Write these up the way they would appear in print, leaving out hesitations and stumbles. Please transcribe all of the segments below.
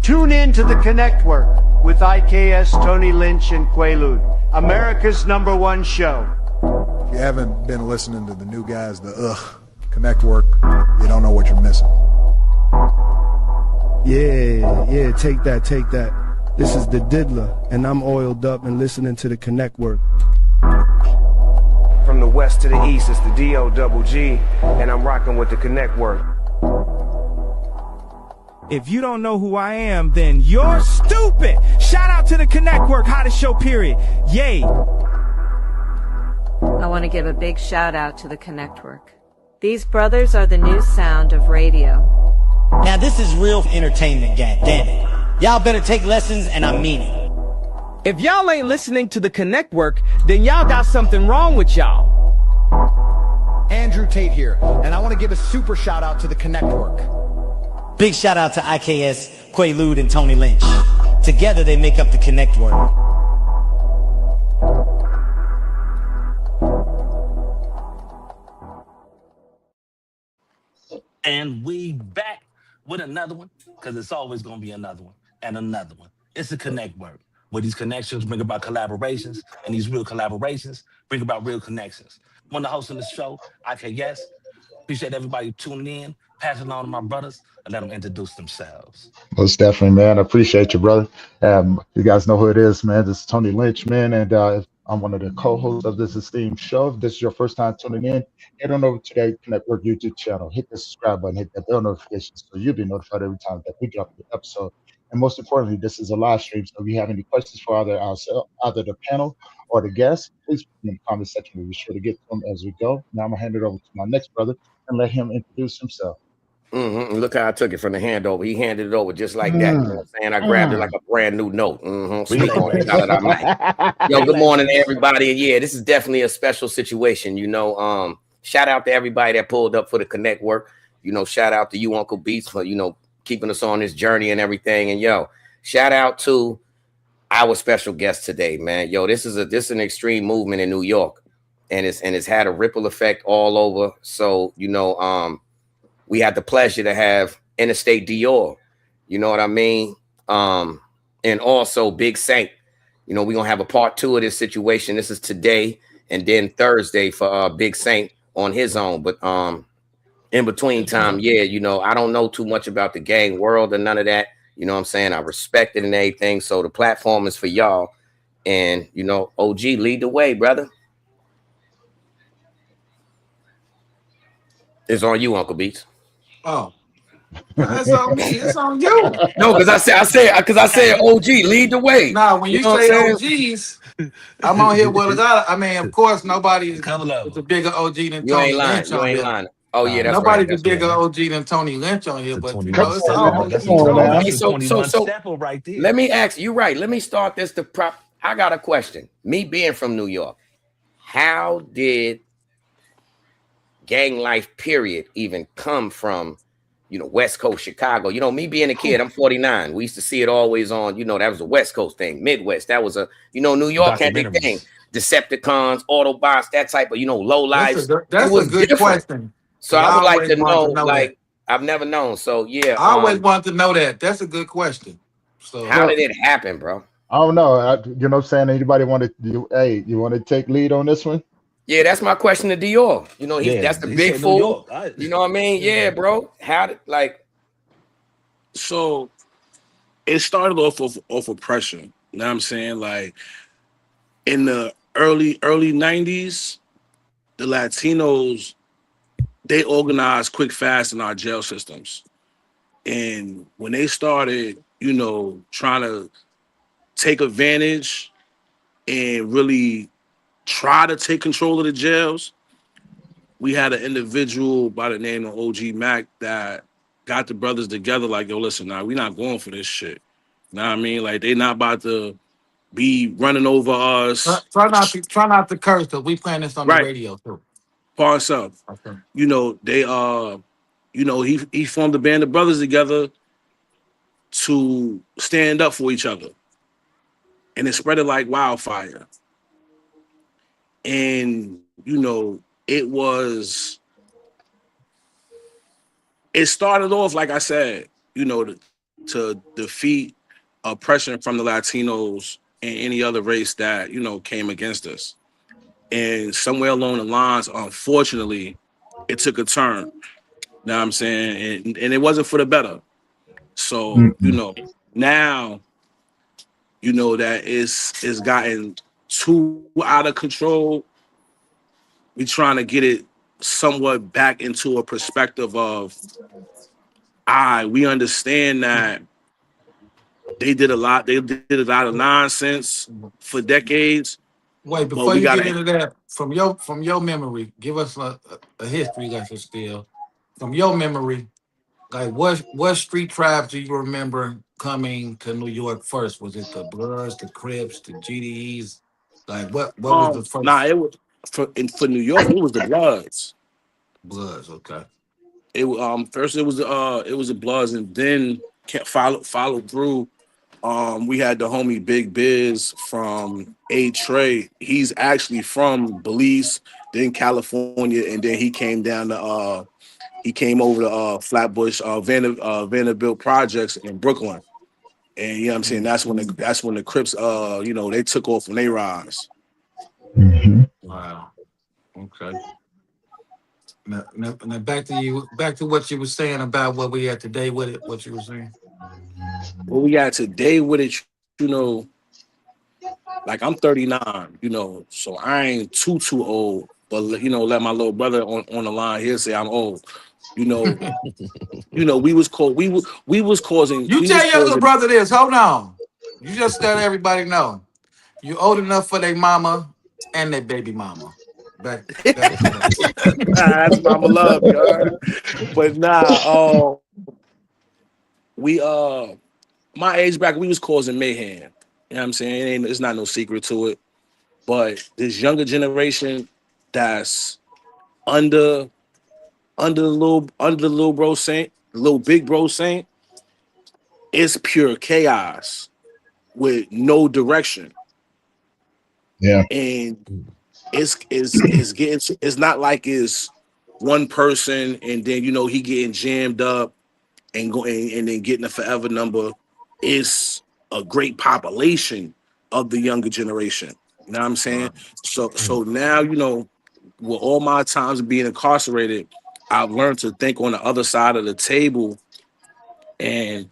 Tune in to the Connectwork with IKS, Tony Lynch, and Quaalude, America's #1 show. If you haven't been listening to the new guys, the Connectwork, you don't know what you're missing. Yeah, take that. This is the Diddler, and I'm oiled up and listening to the Connectwork. From the west to the east, it's the DOGG, and I'm rocking with the Connectwork. If you don't know who I am, then you're stupid. Shout out to the Connectwork, hottest show, period. Yay. I want to give a big shout out to the Connectwork. These brothers are the new sound of radio. Now this is real entertainment, gang. Damn it. Y'all better take lessons, and I mean it. If y'all ain't listening to the Connectwork, then y'all got something wrong with y'all. Andrew Tate here, and I want to give a super shout out to the Connectwork. Big shout out to IKS, Quaalude, and Tony Lynch. Together they make up the Connectwork. And we back with another one, because it's always going to be another one and another one. It's the Connectwork, where these connections bring about collaborations, and these real collaborations bring about real connections. One of the hosts of the show, IKS. Appreciate everybody tuning in, pass it along to my brothers, and let them introduce themselves. Most definitely, man. I appreciate you, brother. You guys know who it is, man. This is Tony Lynch, man, and I'm one of the co-hosts of this esteemed show. If this is your first time tuning in, head on over to the Connectwork YouTube channel. Hit the subscribe button, hit that bell notification so you'll be notified every time that we drop the episode. And most importantly, this is a live stream, so if you have any questions for either the panel or the guests, please put them in the comment section. We'll be sure to get to them as we go. Now I'm going to hand it over to my next brother and let him introduce himself. Look how I took it from the handover. He handed it over just like that. You know what I'm saying? I grabbed it like a brand new note. Speak on it. Yo, good morning, everybody. And yeah, this is definitely a special situation. You know, shout out to everybody that pulled up for the Connectwork. You know, shout out to you, Uncle Beats, for, you know, keeping us on this journey and everything. And yo, shout out to our special guest today, man. Yo, this is an extreme movement in New York, and it's had a ripple effect all over. So, you know, we had the pleasure to have INTERSTATE DIOR, you know what I mean? And also Big Saint. You know, we're going to have a part 2 of this situation. This is today and then Thursday for Big Saint on his own. But in between time, yeah, you know, I don't know too much about the gang world or none of that. You know what I'm saying? I respect it and everything. So the platform is for y'all. And, you know, OG, lead the way, brother. It's on you, Uncle Beats. Oh, that's on me. It's on you. No, because I said OG, lead the way. Nah, when you say OGs, I'm on here with a lot. I mean, of course, nobody's a bigger OG than Tony Lynch. You ain't lying. Oh yeah, that's nobody's right. a bigger OG than Tony Lynch on here. But you know, it's all. So right there. Let me ask you. Right. Let me start this. I got a question. Me being from New York, how did gang life period even come from, you know, West Coast Chicago? You know, me being a kid, I'm 49. We used to see it always on, you know, that was a West Coast thing, Midwest. That was a, you know, New York had their thing. Decepticons, Autobots, that type of, you know, low lives. That's a good question. So I would like to know, like, I've never known. So yeah, I always wanted to know that. That's a good question. So how did it happen, bro? I don't know. You know what I'm saying? Anybody want to hey, you want to take lead on this one? Yeah, that's my question to DIOR. You know, that's the big fool. You know what I mean? Yeah, bro. How did, like? So it started off of oppression. You know what I'm saying? Like in the early 90s, the Latinos, they organized quick fast in our jail systems. And when they started, you know, trying to take advantage and really try to take control of the jails, we had an individual by the name of OG Mac that got the brothers together like, yo, listen, now we're not going for this shit. You know what I mean? Like, they not about to be running over us. Try not to curse, because we playing this on the radio too. For ourselves. Okay. You know, they you know, he formed a band of brothers together to stand up for each other. And it spread it like wildfire. And, you know, it started off, like I said, you know, to defeat oppression from the Latinos and any other race that, you know, came against us. And somewhere along the lines, unfortunately, it took a turn. You know what I'm saying? And it wasn't for the better. So, you know, now, you know, that it's gotten too out of control. We're trying to get it somewhat back into a perspective of, we understand that they did a lot of nonsense for decades. Wait, before you get into that, from your memory, give us a history lesson still. From your memory, like what street tribes do you remember coming to New York first? Was it the Bloods, the Crips, the GDEs? Like what was the first? Nah, it was for New York, it was the Bloods. Bloods, okay. It first it was the Bloods, and then follow through. We had the homie Big Biz from A Trey. He's actually from Belize, then California, and then he came down to he came over to Flatbush, Vanderbilt projects in Brooklyn. And you know what I'm saying? That's when the Crips you know, they took off when they rise. Wow. Okay. Now back to what you were saying about what we had today with it, what you were saying. What we got today with it, you know, like I'm 39, you know, so I ain't too old, but you know, let my little brother on the line here say I'm old. You know, you know, we was causing. You tell your little brother this. Hold on. You just let everybody know you old enough for their mama and their baby mama. Back to that. That's mama love, you heard? But nah, we my age bracket, we was causing mayhem. You know what I'm saying? It's not no secret to it. But this younger generation that's under the little bro saint, little big bro saint, it's pure chaos with no direction. Yeah. And it's not like it's one person and then, you know, he getting jammed up and then getting a forever number. It's a great population of the younger generation. You know what I'm saying? So now, you know, with all my times of being incarcerated, I've learned to think on the other side of the table, and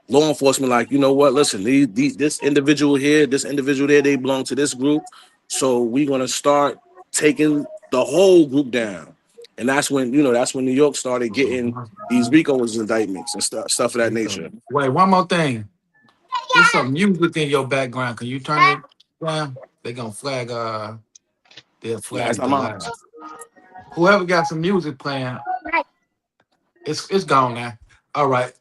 law enforcement, like, you know what, listen, this individual here, this individual there, they belong to this group. So we're going to start taking the whole group down. And that's when, you know, New York started getting these RICO indictments and stuff of that nature. Wait, one more thing. There's some music in your background. Can you turn it down? They're going to flag, they'll flag the live. Whoever got some music playing, it's gone now. All right.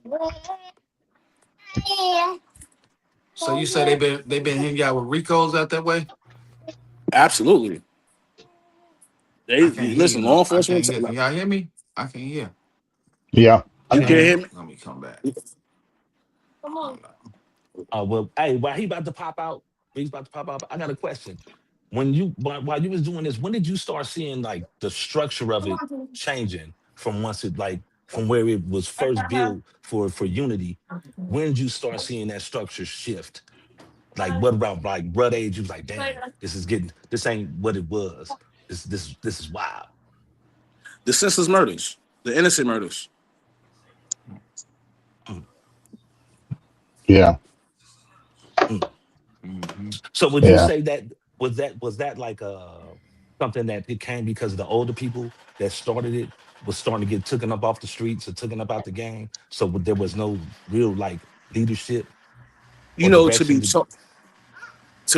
So you say they've been hanging out with Ricos out that way? Absolutely. They listen, law enforcement. Can y'all hear me? I can hear. Yeah. You can hear me? Let me come back. Come on. Well, hey, while he's about to pop out, I got a question. While you was doing this, when did you start seeing like the structure of it changing from from where it was first built for unity? When did you start seeing that structure shift? Like what about like what age you was like, damn, this ain't what it was. This is wild. The senseless murders, the innocent murders. Yeah. So would you say that was that like something that it came because of the older people that started it was starting to get taken up off the streets or taken up out the game? So there was no real like leadership. You know, to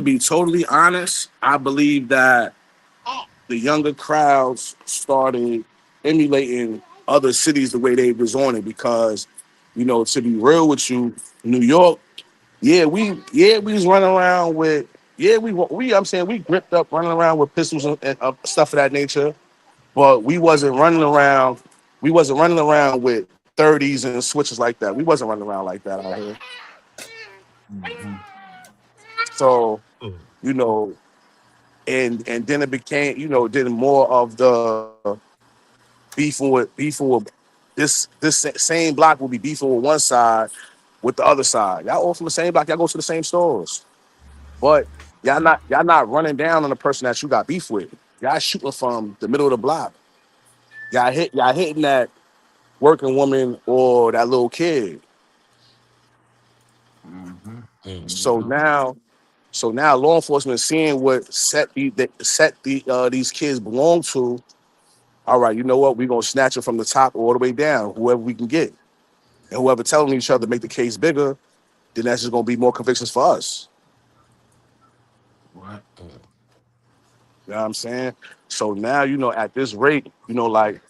be totally honest, I believe that the younger crowds started emulating other cities the way they was on it, because, you know, to be real with you, New York, we was running around with I'm saying we gripped up running around with pistols and stuff of that nature, but we wasn't running around with 30s and switches like that. We wasn't running around like that out here. So, you know, and then it became, you know, then more of the beefing with this same block will be beefing with one side, with the other side. Y'all all from the same block. Y'all go to the same stores, but y'all not running down on the person that you got beef with. Y'all shooting from the middle of the block. Y'all hitting that working woman or that little kid. So now law enforcement seeing what these kids belong to. All right, you know what? We're gonna snatch it from the top all the way down, whoever we can get. And whoever telling each other to make the case bigger, then that's just gonna be more convictions for us. Right. You know what I'm saying? So now, at this rate, like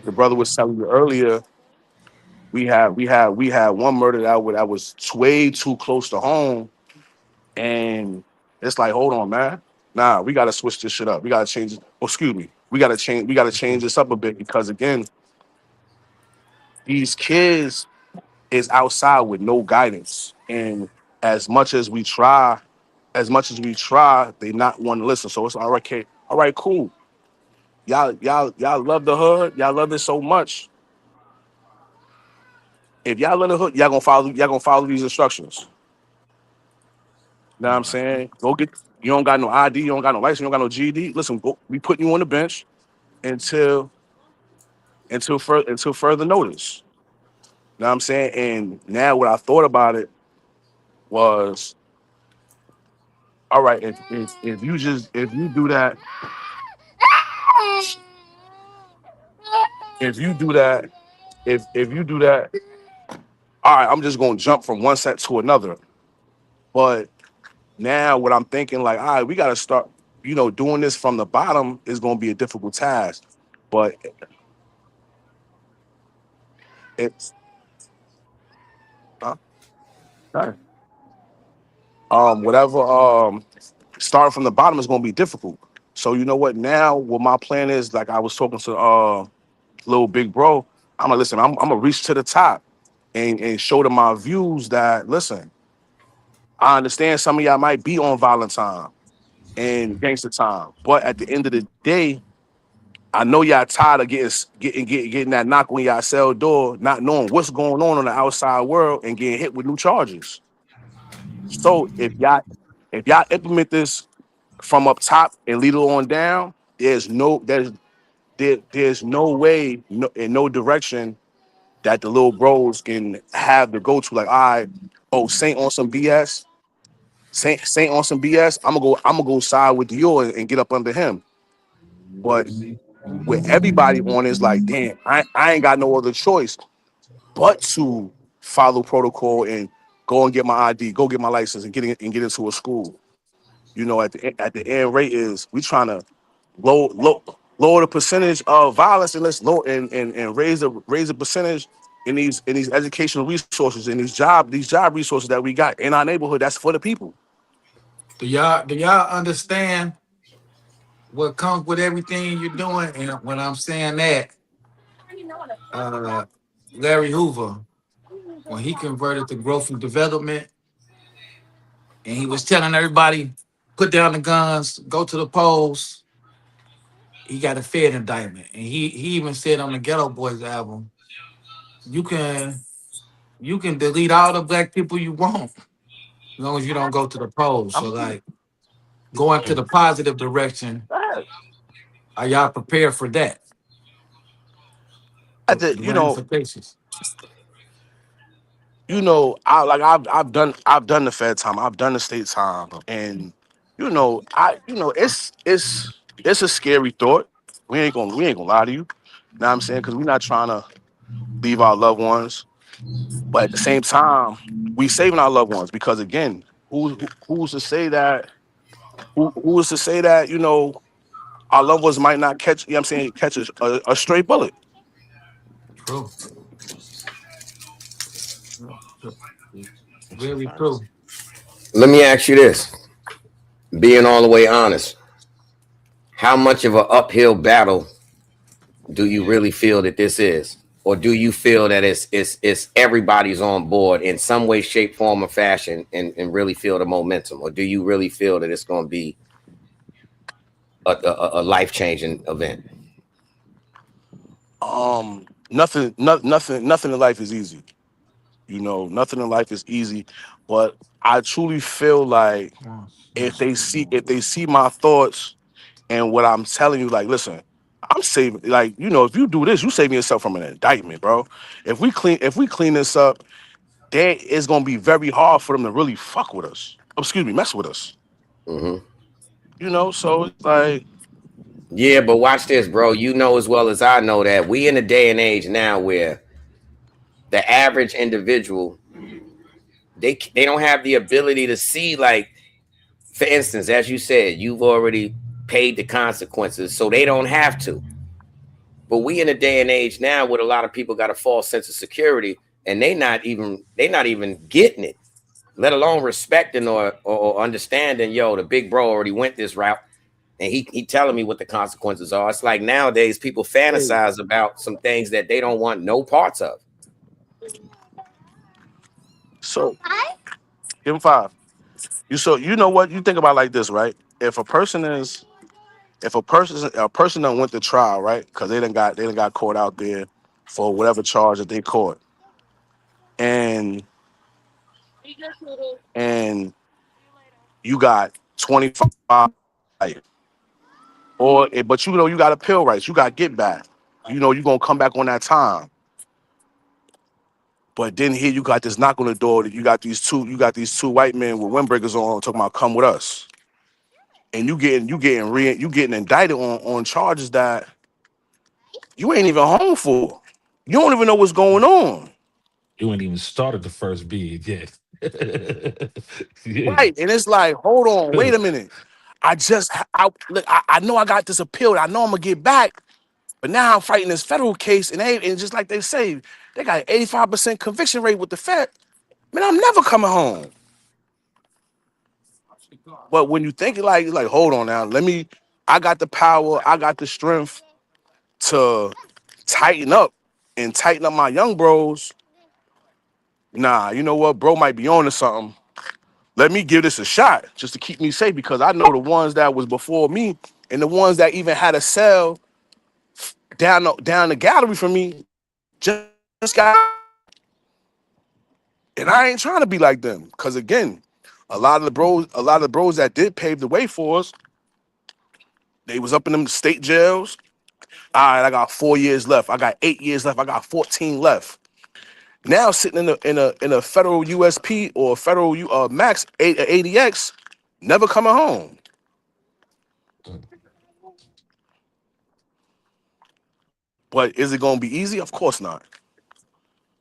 the brother was telling you earlier, we had one murder that was way too close to home. And it's like, hold on, man. Nah, we gotta switch this shit up. We gotta change it. Oh, excuse me. We gotta change this up a bit because again, these kids is outside with no guidance. And as much as we try, they not want to listen. So it's all right, okay, all right, cool. Y'all love the hood, y'all love it so much. If y'all love the hood, y'all gonna follow these instructions. You know what I'm saying? Go get you don't got no ID, you don't got no license, you don't got no GED. Listen, we putting you on the bench until further notice. You know what I'm saying? And now what I thought about it was, all right, if you do that, if you do that, all right, I'm just gonna jump from one set to another. But now what I'm thinking, like, all right, we gotta start, doing this from the bottom is gonna be a difficult task. But it's huh? Whatever starting from the bottom is gonna be difficult. So you know what? Now what my plan is, like I was talking to little big bro, I'm gonna listen, I'm gonna reach to the top and show them my views that listen, I understand some of y'all might be on violent time and gangster time, but at the end of the day, I know y'all tired of getting that knock on y'all cell door, not knowing what's going on the outside world and getting hit with new charges. So if y'all implement this from up top and lead it on down, there's no way, in no direction that the little bros can have to go to. Like, all right, oh, Saint on some BS, Saint on some BS. I'm gonna go side with DIOR and get up under him. But with everybody on is like, damn, I ain't got no other choice but to follow protocol and go and get my ID, go get my license, and get into a school. At the end rate is we trying to lower the percentage of violence and let's low and raise the percentage in these educational resources and these job resources that we got in our neighborhood. That's for the people. Do y'all understand what comes with everything you're doing? And when I'm saying that, Larry Hoover, when he converted to growth and development, and he was telling everybody, put down the guns, go to the polls, he got a Fed indictment. And he even said on the Ghetto Boys album, you can delete all the black people you want, as long as you don't go to the polls. So like going to the positive direction, are y'all prepared for that? The ramifications. I've done the Fed time, I've done the state time, and it's a scary thought. We ain't gonna lie to you. Know what I'm saying? Because we're not trying to leave our loved ones, but at the same time, we saving our loved ones because again, who's to say that who is to say that our loved ones might not catch, you know what I'm saying, catch a stray bullet. True. Very true. Let me ask you this, being all the way honest, how much of an uphill battle do you really feel that this is? Or do you feel that it's everybody's on board in some way, shape, form, or fashion and really feel the momentum? Or do you really feel that it's going to be a life-changing event? Nothing in life is easy. You know, nothing in life is easy, but I truly feel like if they see my thoughts and what I'm telling you, like, listen, I'm saving, like, you know, if you do this, you saving yourself from an indictment, bro. If we clean this up, then it's gonna be very hard for them to really fuck with us. Excuse me, mess with us. Mm-hmm. You know, so it's like, yeah, but watch this, bro. You know as well as I know that we in a day and age now where the average individual they don't have the ability to see, like, for instance, as you said, you've already paid the consequences, so they don't have to. But we in a day and age now where a lot of people got a false sense of security, and they not even getting it, let alone respecting or understanding. Yo, the big bro already went this route, and he telling me what the consequences are. It's like nowadays people fantasize about some things that they don't want no parts of. so give them 5. You know what? You think about it like this, right? If a person done went to trial, right? Because they done got caught out there for whatever charge that they caught, and and you got 25, but you know you got appeal rights, you got get back. You know you gonna come back on that time. But then here you got this knock on the door that you got these two white men with windbreakers on talking about come with us, and you getting indicted on charges that you ain't even home for. You don't even know what's going on. You ain't even started the first bid yet. Yeah. Right. And it's like, hold on, wait a minute. I know I got this appeal. I know I'm gonna get back, but now I'm fighting this federal case, and just like they say, they got an 85% conviction rate with the Fed. Man, I'm never coming home. But when you think like hold on now, I got the power, I got the strength to tighten up my young bros. Nah, you know what, bro might be on to something. Let me give this a shot just to keep me safe, because I know the ones that was before me and the ones that even had a cell down the gallery from me just got, and I ain't trying to be like them. Because again, a lot of the bros that did pave the way for us, they was up in them state jails. All right, I got 4 years left. I got 8 years left. I got 14 left. Now sitting in a federal USP or federal max ADX, never coming home. But is it gonna be easy? Of course not.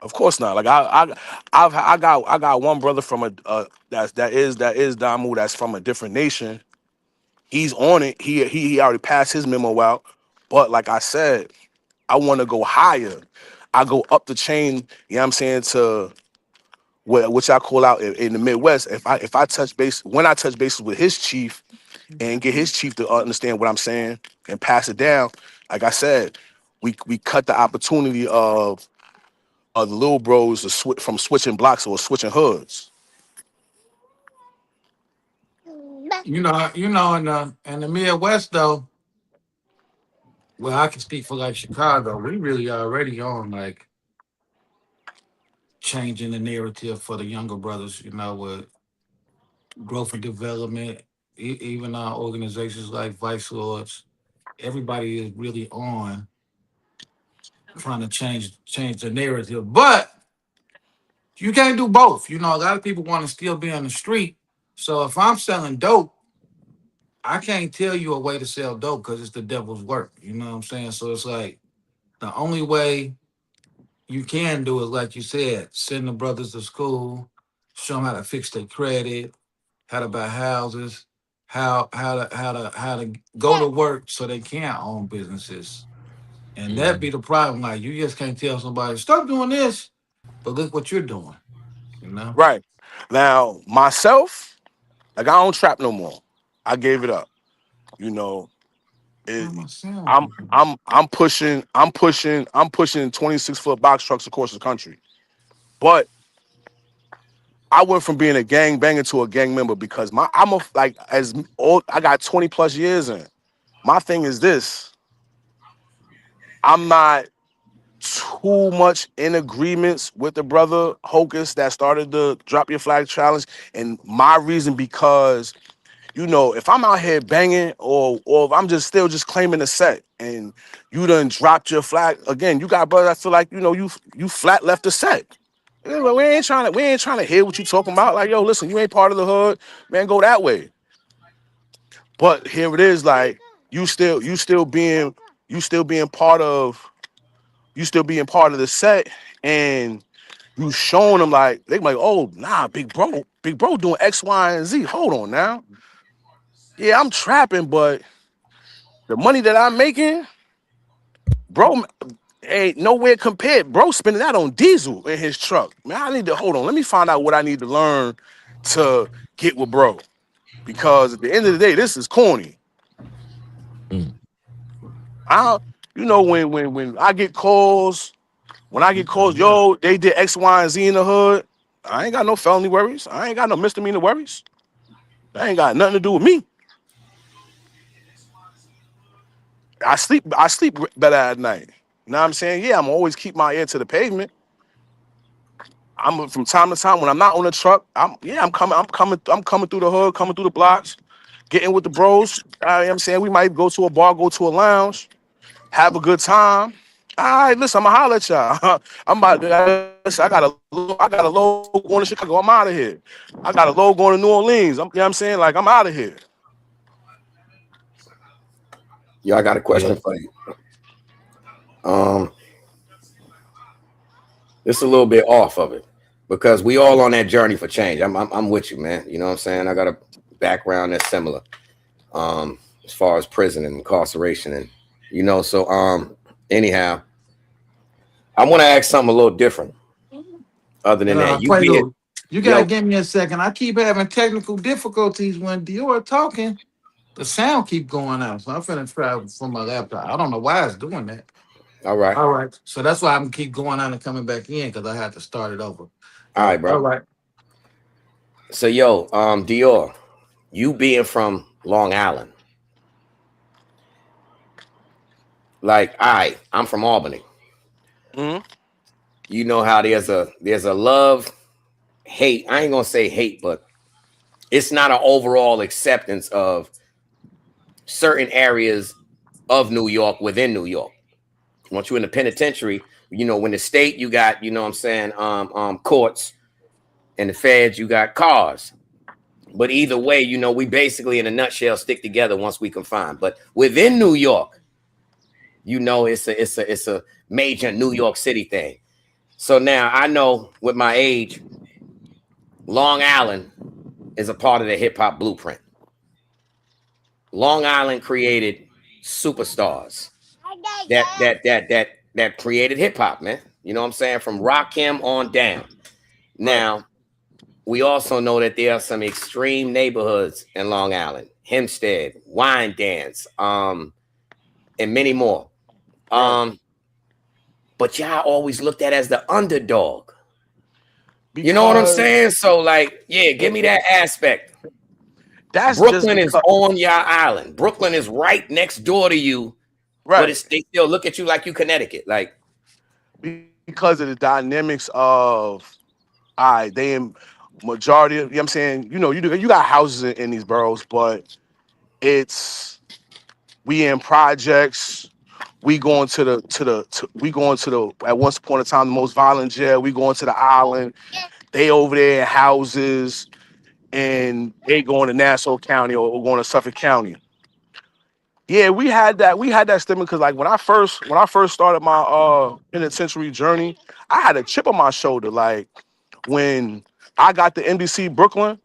Of course not. Like I got one brother from that is Damu, that's from a different nation. He's on it. He already passed his memo out. But like I said, I want to go higher. I go up the chain, you know what I'm saying, to which I call out in the Midwest. If I touch base, when I touch bases with his chief and get his chief to understand what I'm saying and pass it down, like I said, we cut the opportunity of the little bros from switching blocks or switching hoods. You know, in the Midwest though, well, I can speak for like Chicago. We really already on like changing the narrative for the younger brothers. You know, with growth and development, even our organizations like Vice Lords, everybody is really on trying to change the narrative. But you can't do both. You know, a lot of people want to still be on the street. So if I'm selling dope, I can't tell you a way to sell dope because it's the devil's work. You know what I'm saying? So it's like the only way you can do is, like you said, send the brothers to school, show them how to fix their credit, how to buy houses, how to go to work so they can own businesses. And that be the problem. Like you just can't tell somebody stop doing this, but look what you're doing. You know? Right. Now, myself, like I don't trap no more. I gave it up. You know, I'm pushing 26-foot box trucks across the country. But I went from being a gang banger to a gang member because I got 20 plus years in. My thing is this. I'm not too much in agreements with the brother Hocus that started the Drop Your Flag Challenge. And my reason, because, you know, if I'm out here banging or if I'm just still just claiming the set and you done dropped your flag, again, you got brothers that feel like, you know, you flat left the set. We ain't trying to hear what you talking about. Like, yo, listen, you ain't part of the hood, man, go that way. But here it is, like, you still being part of the set, and you showing them like they like, oh nah, big bro doing X, Y, and Z. Hold on now. Yeah, I'm trapping, but the money that I'm making, bro, ain't nowhere compared. Bro spending that on diesel in his truck. Man, I need to hold on. Let me find out what I need to learn to get with bro. Because at the end of the day, this is corny. You know, when I get calls, yo, they did X, Y, and Z in the hood. I ain't got no felony worries. I ain't got no misdemeanor worries. That ain't got nothing to do with me. I sleep better at night. You know what I'm saying? Yeah, I'm always keep my ear to the pavement. I'm from time to time when I'm not on the truck. I'm coming through the hood, coming through the blocks, getting with the bros. You know what I'm saying? We might go to a bar, go to a lounge, have a good time. All right, listen, I'ma holler at y'all. I'm about to, I got a load going to Chicago. I'm out of here. I got a load going to New Orleans. You know what I'm saying? Like, I'm out of here. Yo, I got a question for you. It's a little bit off of it because we all on that journey for change. I'm with you, man. You know what I'm saying? I got a background that's similar, as far as prison and incarceration, and you know. So, anyhow, I want to ask something a little different. Other than that, you gotta give me a second. I keep having technical difficulties when DIOR talking. The sound keep going out, so I'm finna try from my laptop. I don't know why it's doing that. All right. So that's why I'm keep going out and coming back in because I had to start it over. All right, bro. All right. So, yo, DIOR, you being from Long Island, like I'm from Albany. Mm-hmm. You know how there's a love, hate. I ain't gonna say hate, but it's not an overall acceptance of certain areas of New York within New York. Once you're in the penitentiary, you know, when the state, you got, you know what I'm saying, courts, and the feds, you got cars. But either way, you know, we basically in a nutshell stick together once we confine. But within New York, you know, it's a major New York City thing. So now I know with my age, Long Island is a part of the hip hop blueprint. Long Island created superstars that created hip hop, man. You know what I'm saying? From Rakim on down. Now, we also know that there are some extreme neighborhoods in Long Island, Hempstead, Wyandanch, and many more. But y'all always looked at as the underdog. You know what I'm saying? So, like, yeah, give me that aspect. Brooklyn is on your island. Brooklyn is right next door to you, right? But they still look at you like you Connecticut, like because of the dynamics of, they in majority of, you know what I'm saying, you know, you got houses in these boroughs, but we in projects. We going to the at once upon a time the most violent jail. We going to the island. They over there in houses, and they going to Nassau County or going to Suffolk County. Yeah, we had that stigma because, like, when I first started my penitentiary journey, I had a chip on my shoulder. Like, when I got to NBC Brooklyn,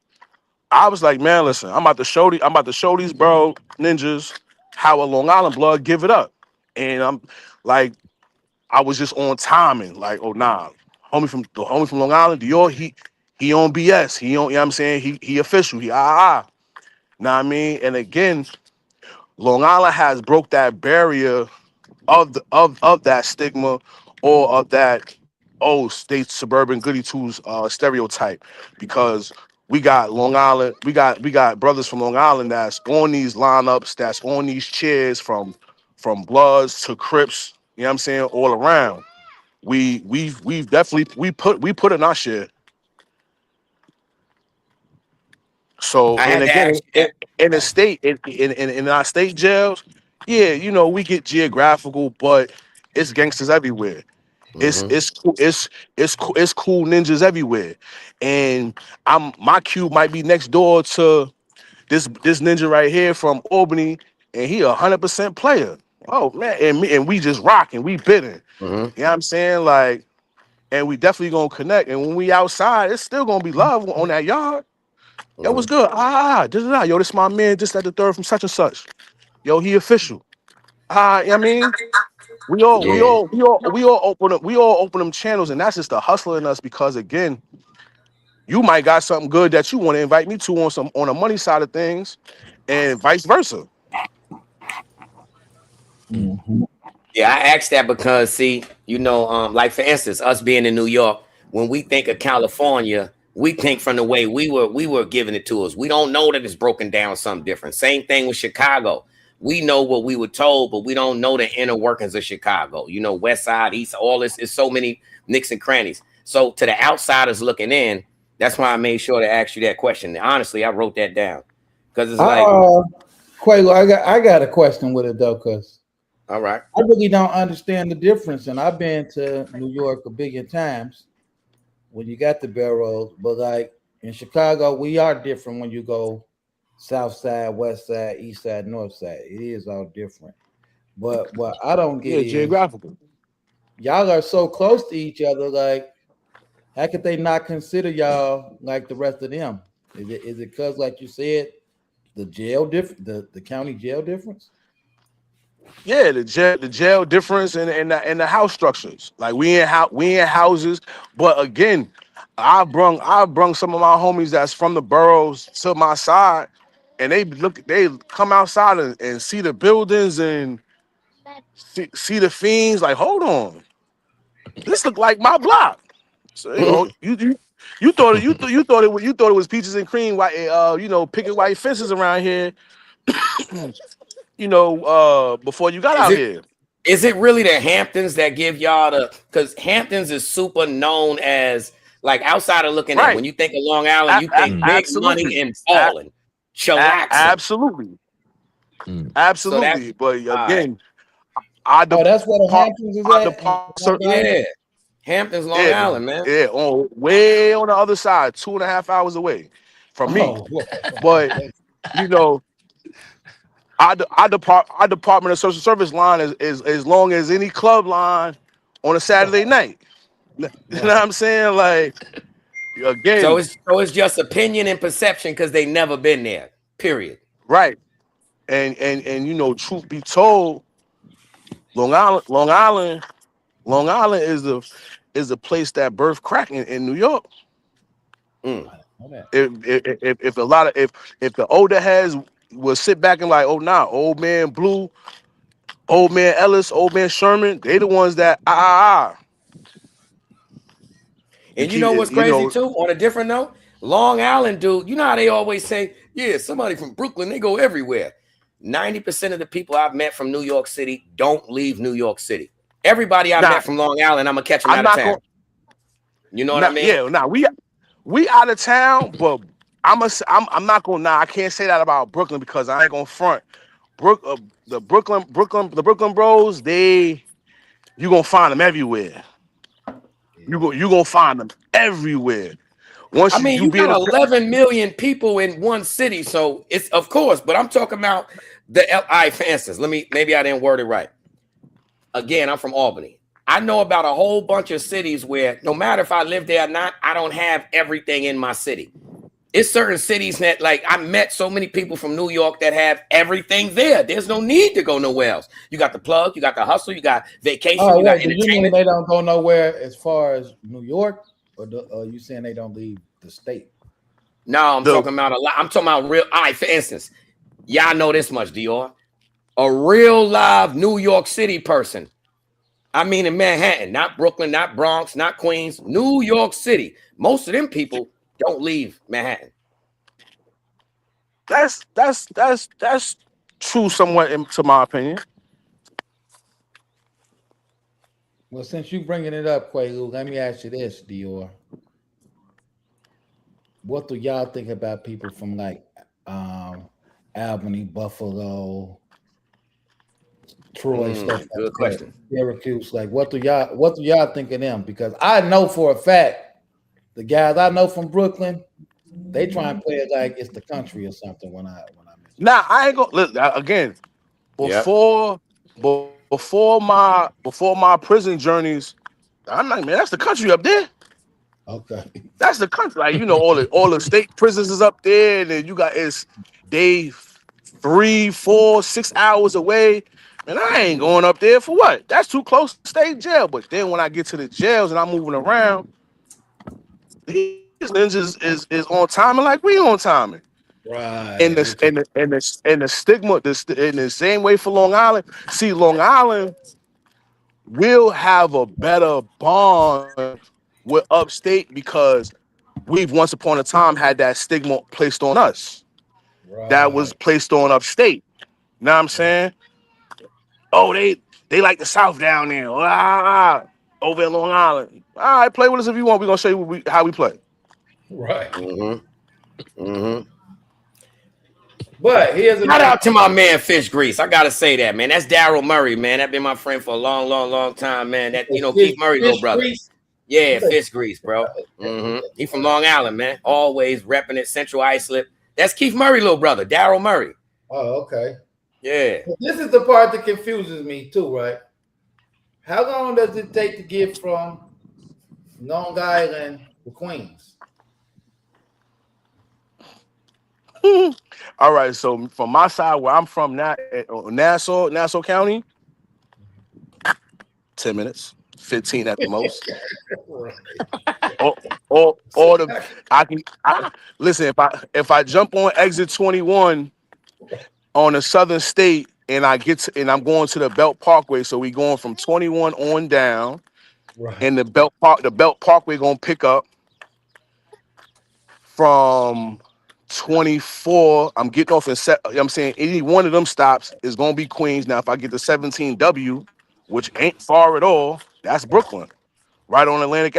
I was like, man, listen, I'm about to show these bro ninjas how a Long Island blood give it up. And I'm like, I was just on timing, like, oh nah, homie from Long Island, DIOR, he on BS. He on, you know what I'm saying? He official. He Know what I mean? And again, Long Island has broke that barrier of that stigma or of that state suburban goody twos stereotype, because we got Long Island, we got brothers from Long Island that's on these lineups, that's on these chairs from Bloods to Crips, you know what I'm saying, all around. we've definitely we put in our share. So, I and had to again, ask you that. in the state, in our state jails, yeah, you know, we get geographical, but it's gangsters everywhere. It's Mm-hmm. it's cool, it's cool ninjas everywhere, and my cube might be next door to this ninja right here from Albany, and he 100% player. Oh man, and we just rocking, we bidding. Mm-hmm. You know what I'm saying? Like, and we definitely gonna connect. And when we outside, it's still gonna be love on that yard. Yo, what's good? Yo, this my man, just at the third from such and such. Yo, he official. You know what I mean? Yeah. We all open them channels, and that's just the hustler in us because again, you might got something good that you want to invite me to on the money side of things, and vice versa. Yeah, I asked that because see, you know, like for instance, us being in New York, when we think of California, we think from the way we were giving it to us. We don't know that it's broken down something different. Same thing with Chicago. We know what we were told, but we don't know the inner workings of Chicago. You know, West Side, East, all this is so many nicks and crannies. So to the outsiders looking in, that's why I made sure to ask you that question. Honestly, I wrote that down because it's like, Quavo, I got a question with it though, because all right, I really don't understand the difference. And I've been to New York a billion times when you got the barrels, but like in Chicago, we are different when you go south side, west side, east side, north side. It is all different. But what I don't get is geographical. Y'all are so close to each other. Like, how could they not consider y'all like the rest of them? Is it because, like you said, the the county jail difference? Yeah, the jail difference and the house structures. Like we in houses, but again, I brung some of my homies that's from the boroughs to my side, and they come outside and see the buildings and see the fiends. Like, hold on, this look like my block. So you know, you thought it was peaches and cream, white, you know, picket white fences around here. You know, before you got out here. Is it really the Hamptons that give y'all because Hamptons is super known as like outside of looking at when you think of Long Island, you think big money and balling, chillaxing. Absolutely. Absolutely. So but again, that's what the Hamptons is at. Yeah. Hamptons, Long Island, man. Yeah, way on the other side, 2.5 hours away from me. But you know, our Department of Social Service line is as long as any club line on a Saturday night. You know what I'm saying? Like, again. So it's just opinion and perception because they never been there. Period. Right. And you know, truth be told, Long Island is the place that birthed crack in New York. If the older heads will sit back and like, oh nah, old man Blue, old man Ellis, old man Sherman, they the ones that And you know what's crazy too? On a different note, Long Island, dude, you know how they always say, yeah, somebody from Brooklyn, they go everywhere. 90% of the people I've met from New York City don't leave New York City. Everybody I met from Long Island, I'm gonna catch them out of town. You know what I mean? Yeah, we out of town, but I'm not gonna I can't say that about Brooklyn because I ain't gonna front. The Brooklyn bros, you gonna find them everywhere. You gonna find them everywhere. Once you got 11 million people in one city, so it's of course. But I'm talking about for instance, maybe I didn't word it right. Again, I'm from Albany. I know about a whole bunch of cities where no matter if I live there or not, I don't have everything in my city. It's certain cities that, like, I met so many people from New York that have everything there. There's no need to go nowhere else. You got the plug, you got the hustle, you got vacation, you got entertainment. You mean they don't go nowhere as far as New York, or are you saying they don't leave the state? No, I'm talking about a lot. I'm talking about real. All right, for instance, y'all know this much, DIOR. A real live New York City person. I mean, in Manhattan, not Brooklyn, not Bronx, not Queens, New York City. Most of them people don't leave Manhattan. That's true somewhat to my opinion. Well, since you bringing it up, Quaalude, let me ask you this, Dior. What do y'all think about people from like Albany, Buffalo, Troy, stuff like Good that, question. Syracuse? Like, what do y'all think of them? Because I know for a fact the guys I know from Brooklyn, they try and play it like it's the country or something. When I Nah, I ain't gonna look again. Before my prison journeys, I'm like, man, that's the country up there. Okay. That's the country. Like, you know, all the state prisons is up there, and then you got they 3, 4, 6 hours away. And I ain't going up there for what? That's too close to state jail. But then when I get to the jails and I'm moving around, these ninjas is on timing like we on timing. Right. And the stigma, in the same way for Long Island. See, Long Island will have a better bond with upstate because we've once upon a time had that stigma placed on us. Right. That was placed on upstate. You know what I'm saying? Oh, they like the South down there. Over in Long Island. All right, play with us if you want. We're gonna show you how we play. Right. Mm-hmm. But here's shout out to my man Fish Grease. I gotta say that, man. That's Daryl Murray, man. That been my friend for a long time, man. That Keith Murray, little brother. Grease? Yeah, Fish Grease, bro. He from Long Island, man. Always repping it, Central Islip. That's Keith Murray, little brother, Daryl Murray. Oh, okay. Yeah. This is the part that confuses me too, right? How long does it take to get from Long Island to Queens? All right, so from my side, where I'm from, Nassau County, 10 minutes, 15 at the most. Listen. If I jump on exit 21 on a southern state and I'm going to the Belt Parkway, so we going from 21 on down, right. And the Belt Parkway gonna pick up from 24. I'm getting off I'm saying any one of them stops is gonna be Queens. Now, if I get the 17W, which ain't far at all, that's Brooklyn, right on Atlantic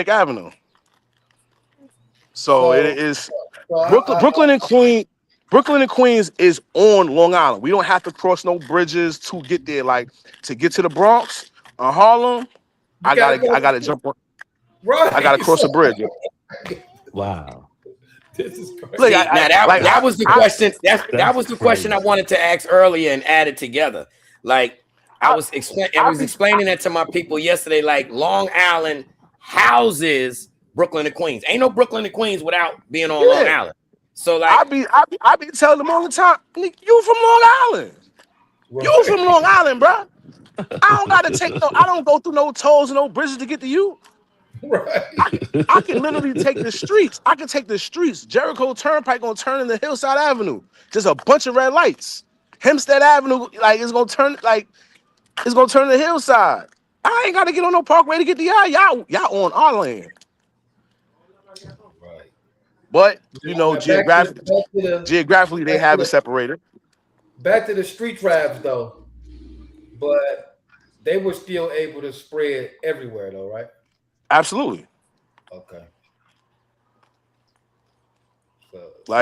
Avenue. So it is Brooklyn and Queens. Brooklyn and Queens is on Long Island. We don't have to cross no bridges to get there. Like to get to the Bronx or Harlem, I gotta jump on. Right. I gotta cross a bridge. Wow. This is crazy. Look, that was the question. That was the question I wanted to ask earlier and add it together. Like I was explaining that to my people yesterday. Like Long Island houses Brooklyn and Queens. Ain't no Brooklyn and Queens without being on Long Island. So like I be telling them all the time, you from Long Island. Right. You from Long Island, bro. I don't go through no tolls and no bridges to get to you. Right. I can literally take the streets. I can take the streets. Jericho Turnpike gonna turn into Hillside Avenue. Just a bunch of red lights. Hempstead Avenue, like it's gonna turn to Hillside. I ain't gotta get on no Parkway to get to y'all. Y'all on our land. Right. But you know, geographically they have it separated. Back to the street tribes though, but they were still able to spread everywhere though, right? Absolutely. Okay.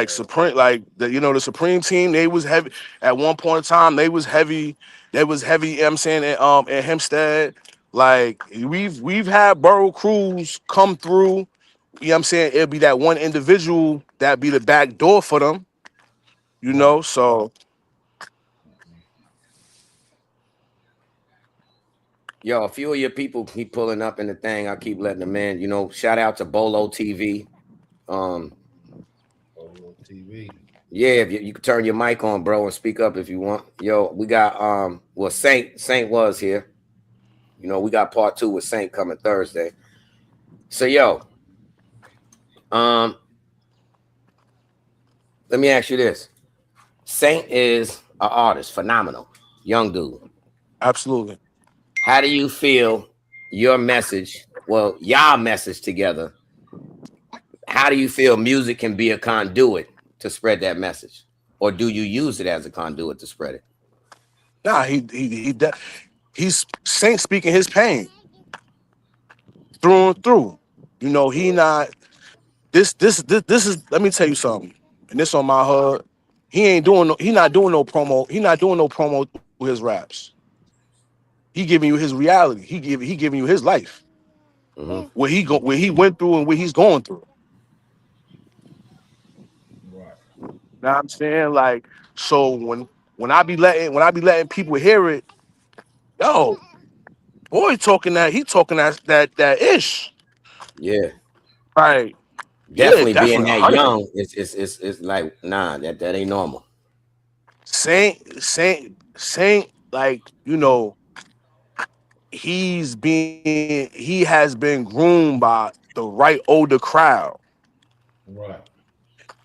Supreme, the Supreme team, they was heavy at one point in time. They was heavy. You know what I'm saying, at Hempstead. Like we've had borough crews come through. You know what I'm saying? It'll be that one individual that be the back door for them. You know, so. Yo, a few of your people keep pulling up in the thing. I keep letting them in. You know, shout out to Bolo TV. Bolo TV. Yeah, if you can turn your mic on, bro, and speak up if you want. Yo, we got Saint was here. You know, we got part 2 with Saint coming Thursday. So yo, let me ask you this. Saint is an artist, phenomenal, young dude. Absolutely. How do you feel your message, y'all message together, how do you feel music can be a conduit to spread that message? Or do you use it as a conduit to spread it? Nah, he's Saint speaking his pain through and through. You know, he not this is. Let me tell you something, and this on my hood. He not doing no promo. He not doing no promo with his raps. He giving you his reality. He giving you his life. Where he went through and where he's going through. Right. Know what I'm saying? Like, so when I be letting people hear it, yo, boy he talking that ish. Yeah. Right. Yeah, Definitely being definitely that 100. young, it's like, nah, that ain't normal. Saint, like, you know, he has been groomed by the right older crowd. Right.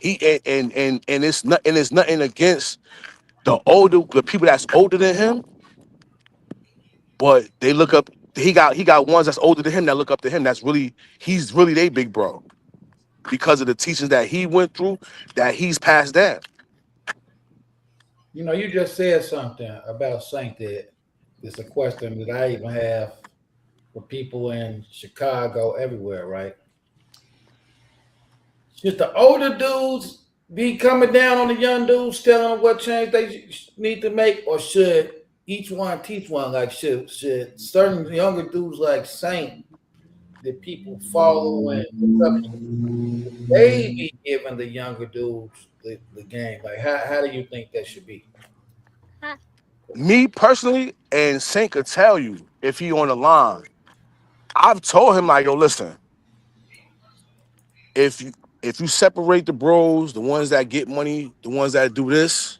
And it's nothing against the people that's older than him, but they look up. He got ones that's older than him that look up to him. He's really their big bro because of the teachings that he went through that he's passed down. You know, you just said something about Saint that it's a question that I even have for people in Chicago, everywhere, right? Should the older dudes be coming down on the young dudes, telling them what change they need to make, or should each one teach one? Like, should certain younger dudes like Saint that people follow and look up to, should they be giving the younger dudes the game? Like, how do you think that should be? Me personally, and Saint could tell you if he on the line. I've told him, like, yo, listen, if you separate the bros, the ones that get money, the ones that do this,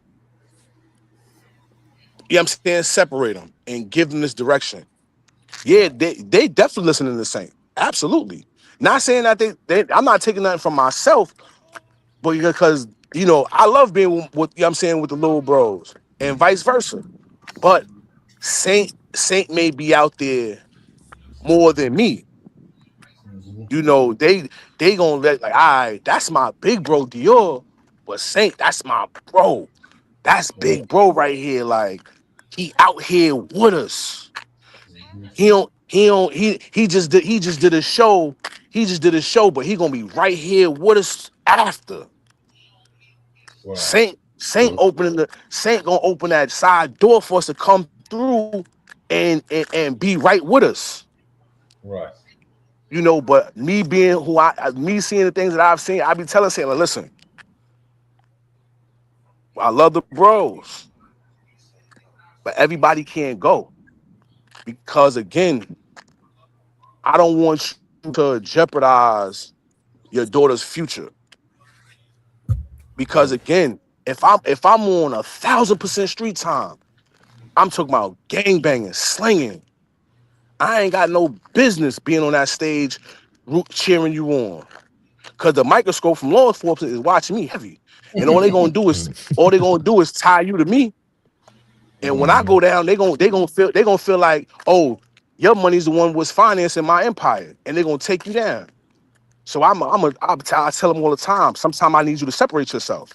you know what I'm saying, separate them and give them this direction. Yeah, they definitely listening to the Saint. Absolutely. Not saying that I'm not taking nothing from myself, but because, you know, I love being with you know what I'm saying, with the little bros and vice versa. But Saint may be out there more than me. You know, they gonna let, like, all right, that's my big bro DIOR, but Saint, that's my bro. That's big bro right here. Like, he out here with us. He just did a show. He just did a show, but he gonna be right here with us after. Right. Saint gonna open that side door for us to come through and be right with us. Right. You know, but me being me seeing the things that I've seen, I be telling Saint, like, listen, I love the bros, but everybody can't go. Because again, I don't want you to jeopardize your daughter's future. Because again, if I'm on 1,000% street time, I'm talking about gangbanging, slinging. I ain't got no business being on that stage cheering you on. Cause the microscope from law enforcement is watching me heavy. And all they gonna do is tie you to me. And when I go down, they gonna feel like, oh, your money's the one was financing my empire, and they're gonna take you down. So I tell them all the time, sometimes I need you to separate yourself.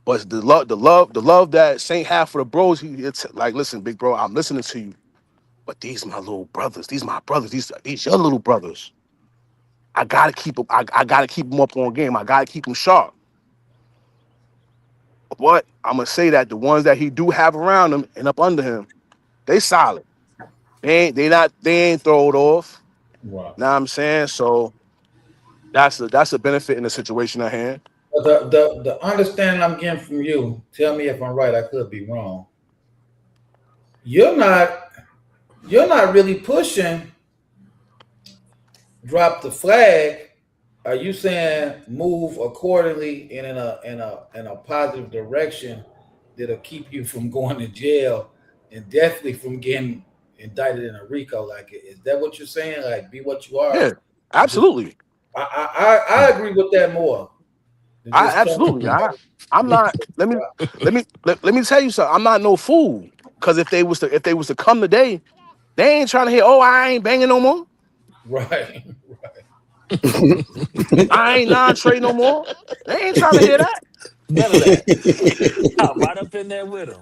But the love that Saint have for the bros, it's like, listen, big bro, I'm listening to you. But these my little brothers, these my brothers, these your little brothers. I gotta keep them. I gotta keep them up on game. I gotta keep them sharp. But I'm gonna say that the ones that he do have around him and up under him, they solid. They ain't throwed off. Right. Know what I'm saying? So that's a benefit in the situation at hand. The understanding I'm getting from you, tell me if I'm right, I could be wrong. You're not really pushing drop the flag. Are you saying move accordingly and in a positive direction that'll keep you from going to jail and definitely from getting indicted in a RICO? Like, is that what you're saying? Like, be what you are. Yeah, absolutely. I agree with that more. Absolutely. I'm not. Let me tell you something. I'm not no fool. Because if they was to come today, they ain't trying to hear, oh, I ain't banging no more. Right. I ain't non-trade no more. They ain't trying to hear that. None of that. I'm right up in there with them.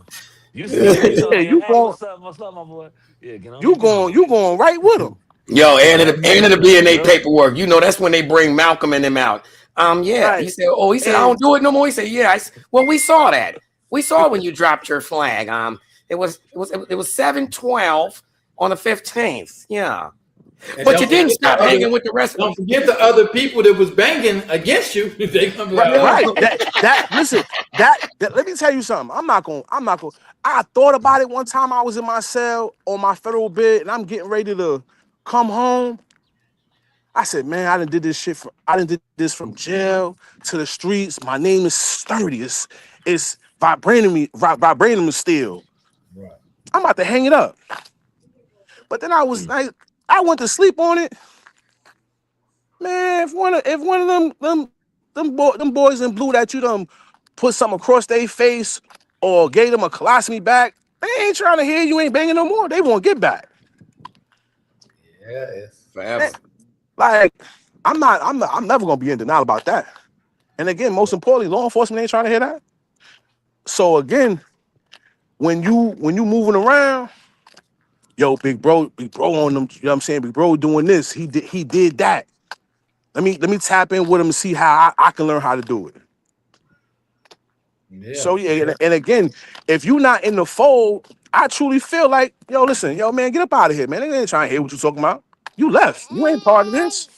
You see Tony you hey, going, what's up, my boy? Yeah, get on you your feet. going right with them. Yo, and Right it with the him. DNA Yep. paperwork. You know, that's when they bring Malcolm and them out. Yeah. He Right. said, oh, he said, I And don't do it no more. He said, yeah. Well, we saw that. We saw when you dropped your flag. It was 7/12 on the 15th. Yeah. And But you didn't stop hanging with the rest of don't them. forget the other people that was banging against you. They gonna be like, right. oh. Listen, that let me tell you something. I'm not gonna I thought about it one time. I was in my cell on my federal bed and I'm getting ready to come home. I said, man, I done did this from jail to the streets. My name is sturdy. It's vibranium still. Right. I'm about to hang it up. But then I was like, I went to sleep on it. Man, if one of them boys in blue that you done put something across their face or gave them a colostomy back, they ain't trying to hear you ain't banging no more. They won't get back. Yeah, it's forever. Like, I'm never gonna be in denial about that. And again, most importantly, law enforcement ain't trying to hear that. So again, when you moving around, yo, big bro on them, you know what I'm saying? Big bro doing this, he did that. Let me tap in with him and see how I can learn how to do it. yeah. So yeah, and again, if you're not in the fold, I truly feel like, yo, listen, yo, man, get up out of here, man. They ain't trying to hear what you talking about. You left. You ain't part of this.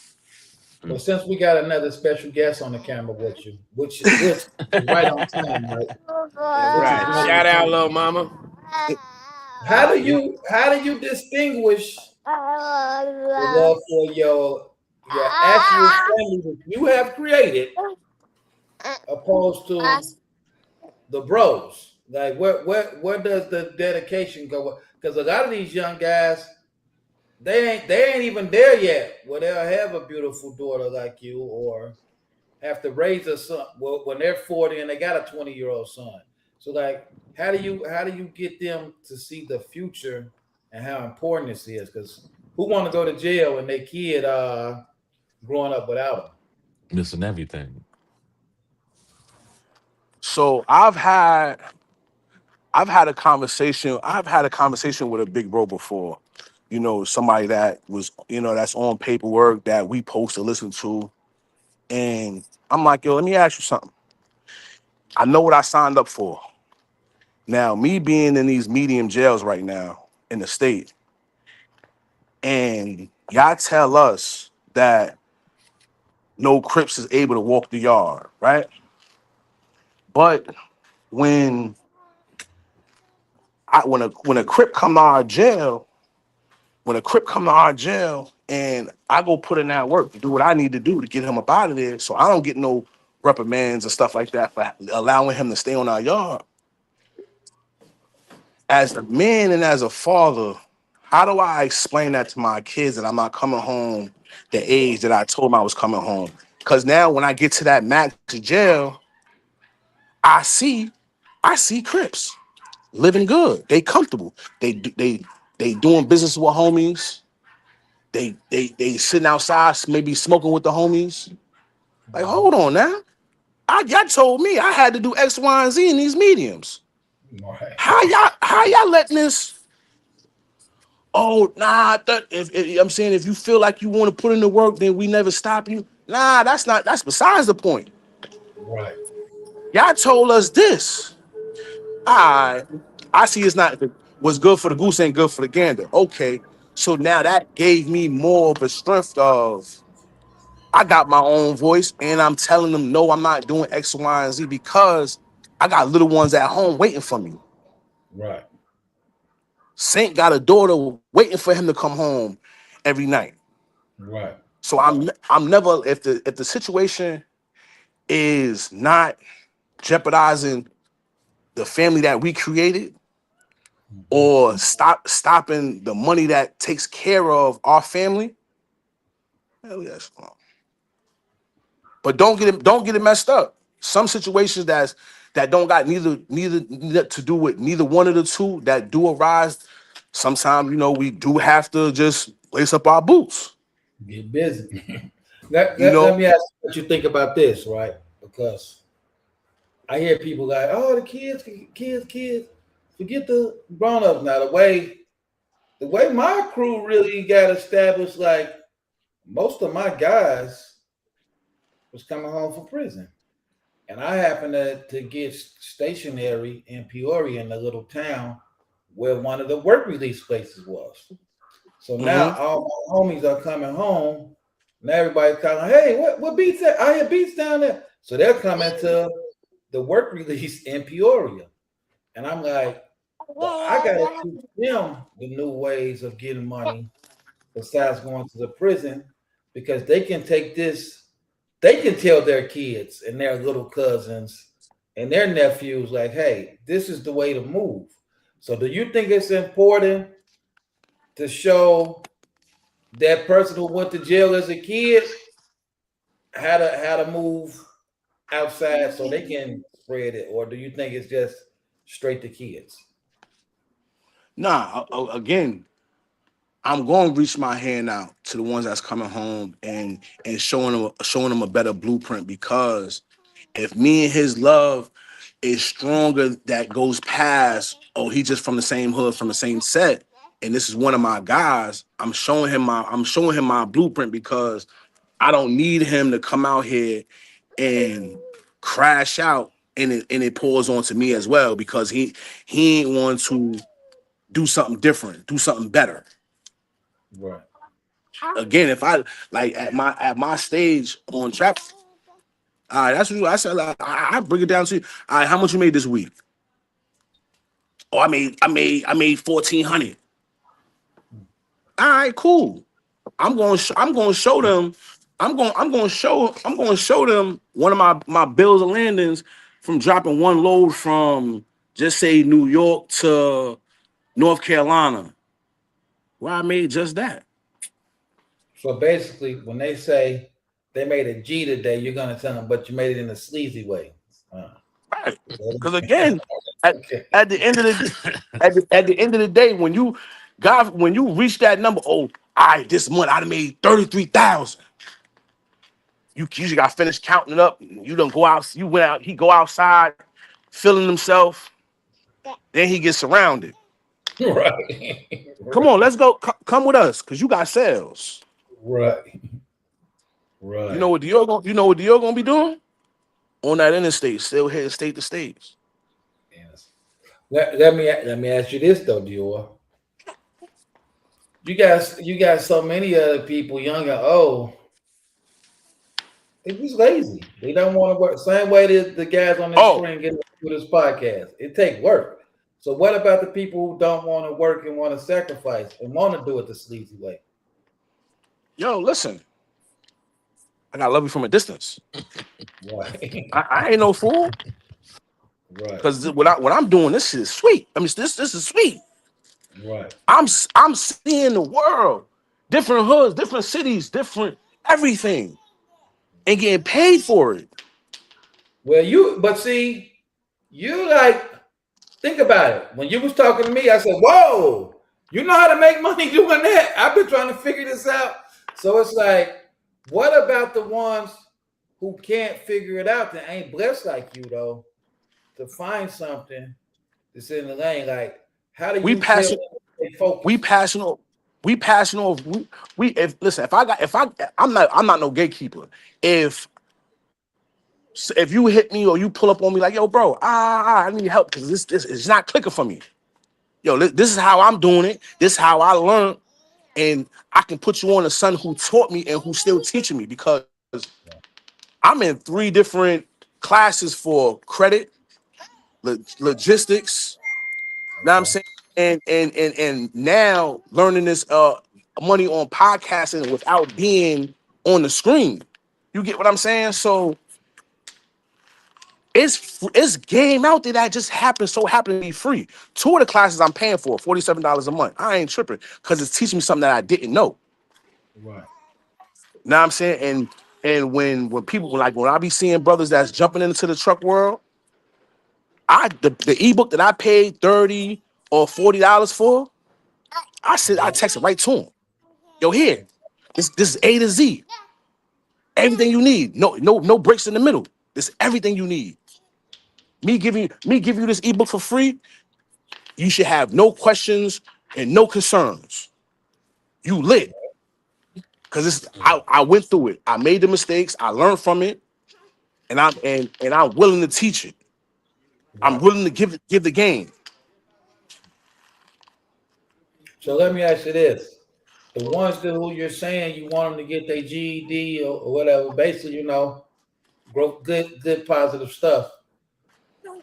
Well, since we got another special guest on the camera with you, which is right on time, right? Right. Shout out, little mama. How do you distinguish the love for your actual family that you have created opposed to the bros? Like where does the dedication go? Because a lot of these young guys, they ain't even there yet where they'll have a beautiful daughter like you or have to raise a son when they're 40 and they got a 20-year-old son. So like how do you get them to see the future and how important this is? Because who want to go to jail and their kid growing up without them? Missing everything. So I've had a conversation. I've had a conversation with a big bro before. You know, somebody that was, that's on paperwork that we supposed to listen to. And I'm like, yo, let me ask you something. I know what I signed up for. Now, me being in these medium jails right now in the state, and y'all tell us that no Crips is able to walk the yard, right? But when a Crip come to our jail, and I go put in that work to do what I need to do to get him up out of there, so I don't get no reprimands and stuff like that for allowing him to stay on our yard. As a man and as a father, how do I explain that to my kids that I'm not coming home the age that I told them I was coming home? Because now when I get to that max jail, I see Crips living good. They comfortable. They doing business with homies. They sitting outside, maybe smoking with the homies. Like, hold on now. Y'all told me I had to do X, Y, and Z in these mediums. Right. How y'all letting this? Oh, nah. I'm saying if you feel like you want to put in the work, then we never stop you. Nah, that's besides the point. Right. Y'all told us this. I see it's not what's good for the goose ain't good for the gander. Okay. So now that gave me more of a strength of I got my own voice and I'm telling them no, I'm not doing X, Y, and Z because I got little ones at home waiting for me. Right. Saint got a daughter waiting for him to come home every night. Right. So I'm never if the situation is not jeopardizing the family that we created or stopping the money that takes care of our family. Hell yes. But don't get it messed up. Some situations that don't got neither to do with neither one of the two that do arise. Sometimes we do have to just lace up our boots. Get busy. Let me ask you what you think about this, right? Because I hear people like, oh, the kids. forget the grown-ups now. The way my crew really got established, like most of my guys was coming home from prison. And I happened to get stationary in Peoria in a little town where one of the work release places was. So now all my homies are coming home. Now everybody's calling, hey, what beats that? I hear beats down there. So they're coming to the work release in Peoria. And I'm like, I gotta teach them the new ways of getting money besides going to the prison, because they can take this, they can tell their kids and their little cousins and their nephews, like, hey, this is the way to move. So do you think it's important to show that person who went to jail as a kid how to move outside so they can spread it, or do you think it's just straight to kids? Nah, again, I'm going to reach my hand out to the ones that's coming home and showing them a better blueprint, because if me and his love is stronger, that goes past, oh, he just from the same hood, from the same set, and this is one of my guys, I'm showing him my blueprint, because I don't need him to come out here and crash out and it pours onto me as well, because he ain't want to do something different, do something better. Right. Again, if I like at my stage on trap, all right, that's what I said. Like, I bring it down to you. All right, how much you made this week? Oh, I made 1,400. All right, cool. I'm going to show them. I'm going to show them one of my bills of landings from dropping one load from, just say, New York to North Carolina, where I made just that. So basically, when they say they made a G today, you're gonna tell them, but you made it in a sleazy way. Right. Because again, at the end of the day, when you reach that number, oh, all right, this month I made 33,000. You usually got finished counting it up. You don't go out. You went out. He go outside, feeling himself. Then he gets surrounded. Right. Come on, let's go. Come with us, cause you got sales. Right. Right. You know what DIOR gonna be doing on that interstate, still heading state to state. Yes. Let me ask you this though, DIOR. You got so many other people, young and old. They just lazy. They don't want to work. Same way the guys on the screen get through this podcast. It take work. So what about the people who don't want to work and want to sacrifice and want to do it the sleazy way? Yo, listen. I gotta love you from a distance. Right. I ain't no fool. Right. Because what I'm doing, this shit is sweet. I mean, this is sweet. Right. I'm seeing the world, different hoods, different cities, different everything, and getting paid for it. Well, you like, think about it. When you was talking to me, I said, whoa, you know how to make money doing that? I've been trying to figure this out. So it's like, what about the ones who can't figure it out, that ain't blessed like you, though, to find something that's in the lane? Like, how do you We passionate. I'm not no gatekeeper. If you hit me or you pull up on me like, yo, bro, I need help because this is not clicking for me. Yo, this is how I'm doing it. This is how I learned. And I can put you on a son who taught me and who's still teaching me, because I'm in 3 different classes for credit, logistics, you know what I'm saying? And now learning this money on podcasting without being on the screen. You get what I'm saying? So it's game out there that just happens to be free. 2 of the classes I'm paying for, $47 a month. I ain't tripping, because it's teaching me something that I didn't know. Right. Know what I'm saying? And when people, like, when I be seeing brothers that's jumping into the truck world, the ebook that I paid $30 or $40 for, I text it right to him. Yo, here, this is A to Z. Everything you need. No breaks in the middle. This is everything you need. Me give you this ebook for free. you should have no questions and no concerns. You lit. Because I went through it. I made the mistakes. I learned from it. And I'm willing to teach it. I'm willing to give the game. So let me ask you this. The ones that who you're saying you want them to get their GED or whatever, basically, you know, good positive stuff.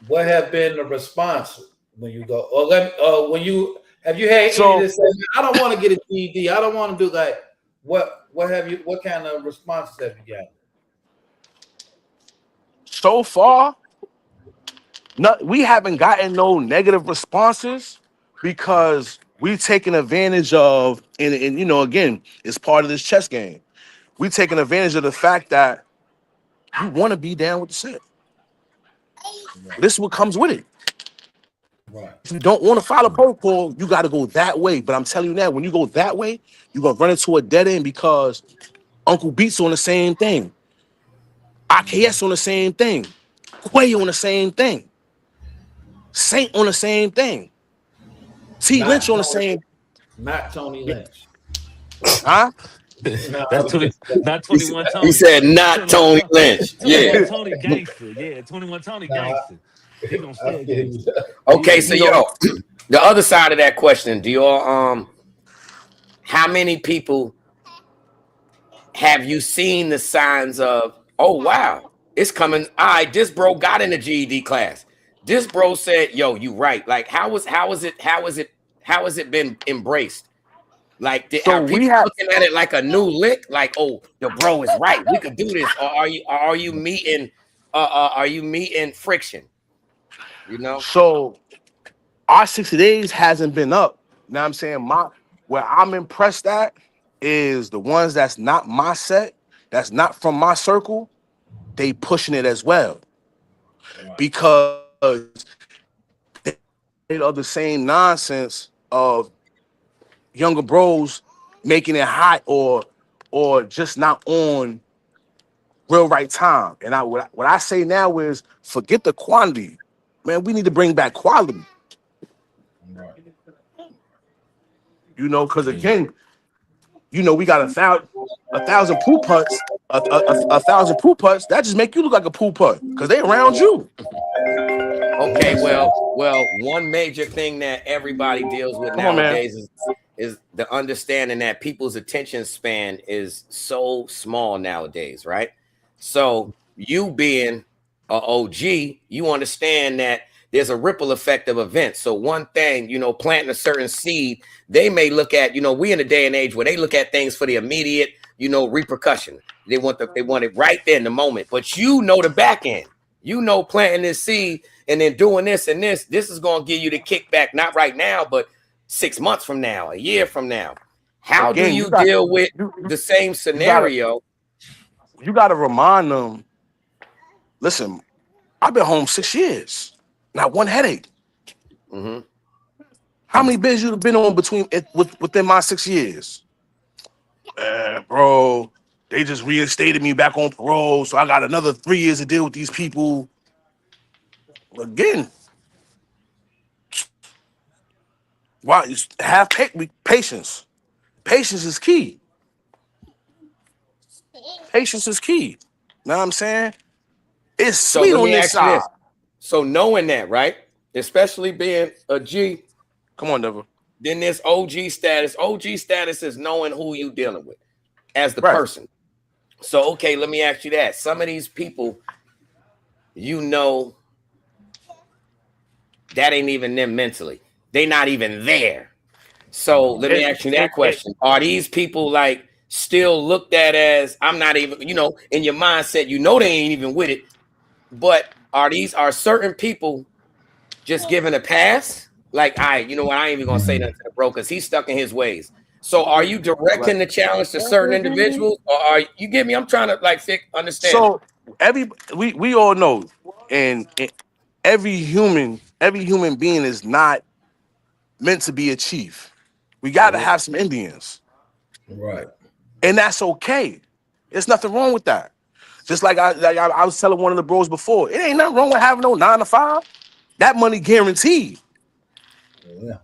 What have been the response when you go? Or when you have you had any of this? I don't want to get a GED. I don't want to do that. What kind of responses have you got? So far, we haven't gotten no negative responses because we've taken advantage of, and you know, again, it's part of this chess game. We've taken advantage of the fact that you want to be down with the set. This is what comes with it. Right. If you don't want to follow protocol, you got to go that way. But I'm telling you now, when you go that way, you're going to run into a dead end because Uncle Beats on the same thing. IKS on the same thing. Quay on the same thing. Saint on the same thing. T. Lynch on the same. Not Tony Lynch. Huh? That's not 21 Tony. He said not Tony Lynch. 21 Tony gangster. Yeah, 21 Tony gangster. He gonna stay gangster. Okay, so yo, the other side of that question, Dior, how many people have you seen the signs of, oh wow, it's coming? All right, this bro got in the GED class. This bro said, yo, you right. Like, how is it been embraced? Like, are people looking at it like a new lick? Like, oh, the bro is right. We could do this. Or are you meeting friction? You know? So our 60 days hasn't been up. You know what I'm saying? Where I'm impressed at is the ones that's not my set, that's not from my circle, they pushing it as well. Right. Because they are the same nonsense of younger bros making it hot or just not on real right time. And what I say now is forget the quantity. Man, we need to bring back quality. Right. You know, because again, you know, we got a thousand pool putts, a thousand pool putts, that just make you look like a pool putt because they around you. Okay, well, one major thing that everybody deals with nowadays is the understanding that people's attention span is so small nowadays, right? So you being an OG, you understand that there's a ripple effect of events. So one thing, you know, planting a certain seed, they may look at, you know, we in a day and age where they look at things for the immediate, you know, repercussion. They want it right there in the moment. But you know the back end. You know, planting this seed and then doing this and this is going to give you the kickback, not right now, but 6 months from now, a year from now. How do you deal with the same scenario? You got to remind them, listen, I've been home 6 years, not one headache. Mm-hmm. How many bids you have been on within my 6 years? Bro, they just reinstated me back on parole, so I got another 3 years to deal with these people. Again, why have patience? Patience is key. Patience is key. Know what I'm saying? It's sweet on this side. So knowing that, right? Especially being a G. Come on, Devil. Then there's OG status. OG status is knowing who you dealing with as the person. So, okay, let me ask you that. Some of these people, you know, that ain't even them mentally. They not even there. So let me ask you that question. Are these people like still looked at as, I'm not even, you know, in your mindset, you know, they ain't even with it, but are certain people just given a pass? Like, you know what, I ain't even gonna say nothing to the bro because he's stuck in his ways. So are you directing the challenge to certain individuals, or are you get me? I'm trying to like understand. So we all know, and every human being is not meant to be a chief. We got to have some Indians, right? And that's okay. There's nothing wrong with that. Just like I was telling one of the bros before, it ain't nothing wrong with having no 9 to 5. That money guaranteed. Yeah.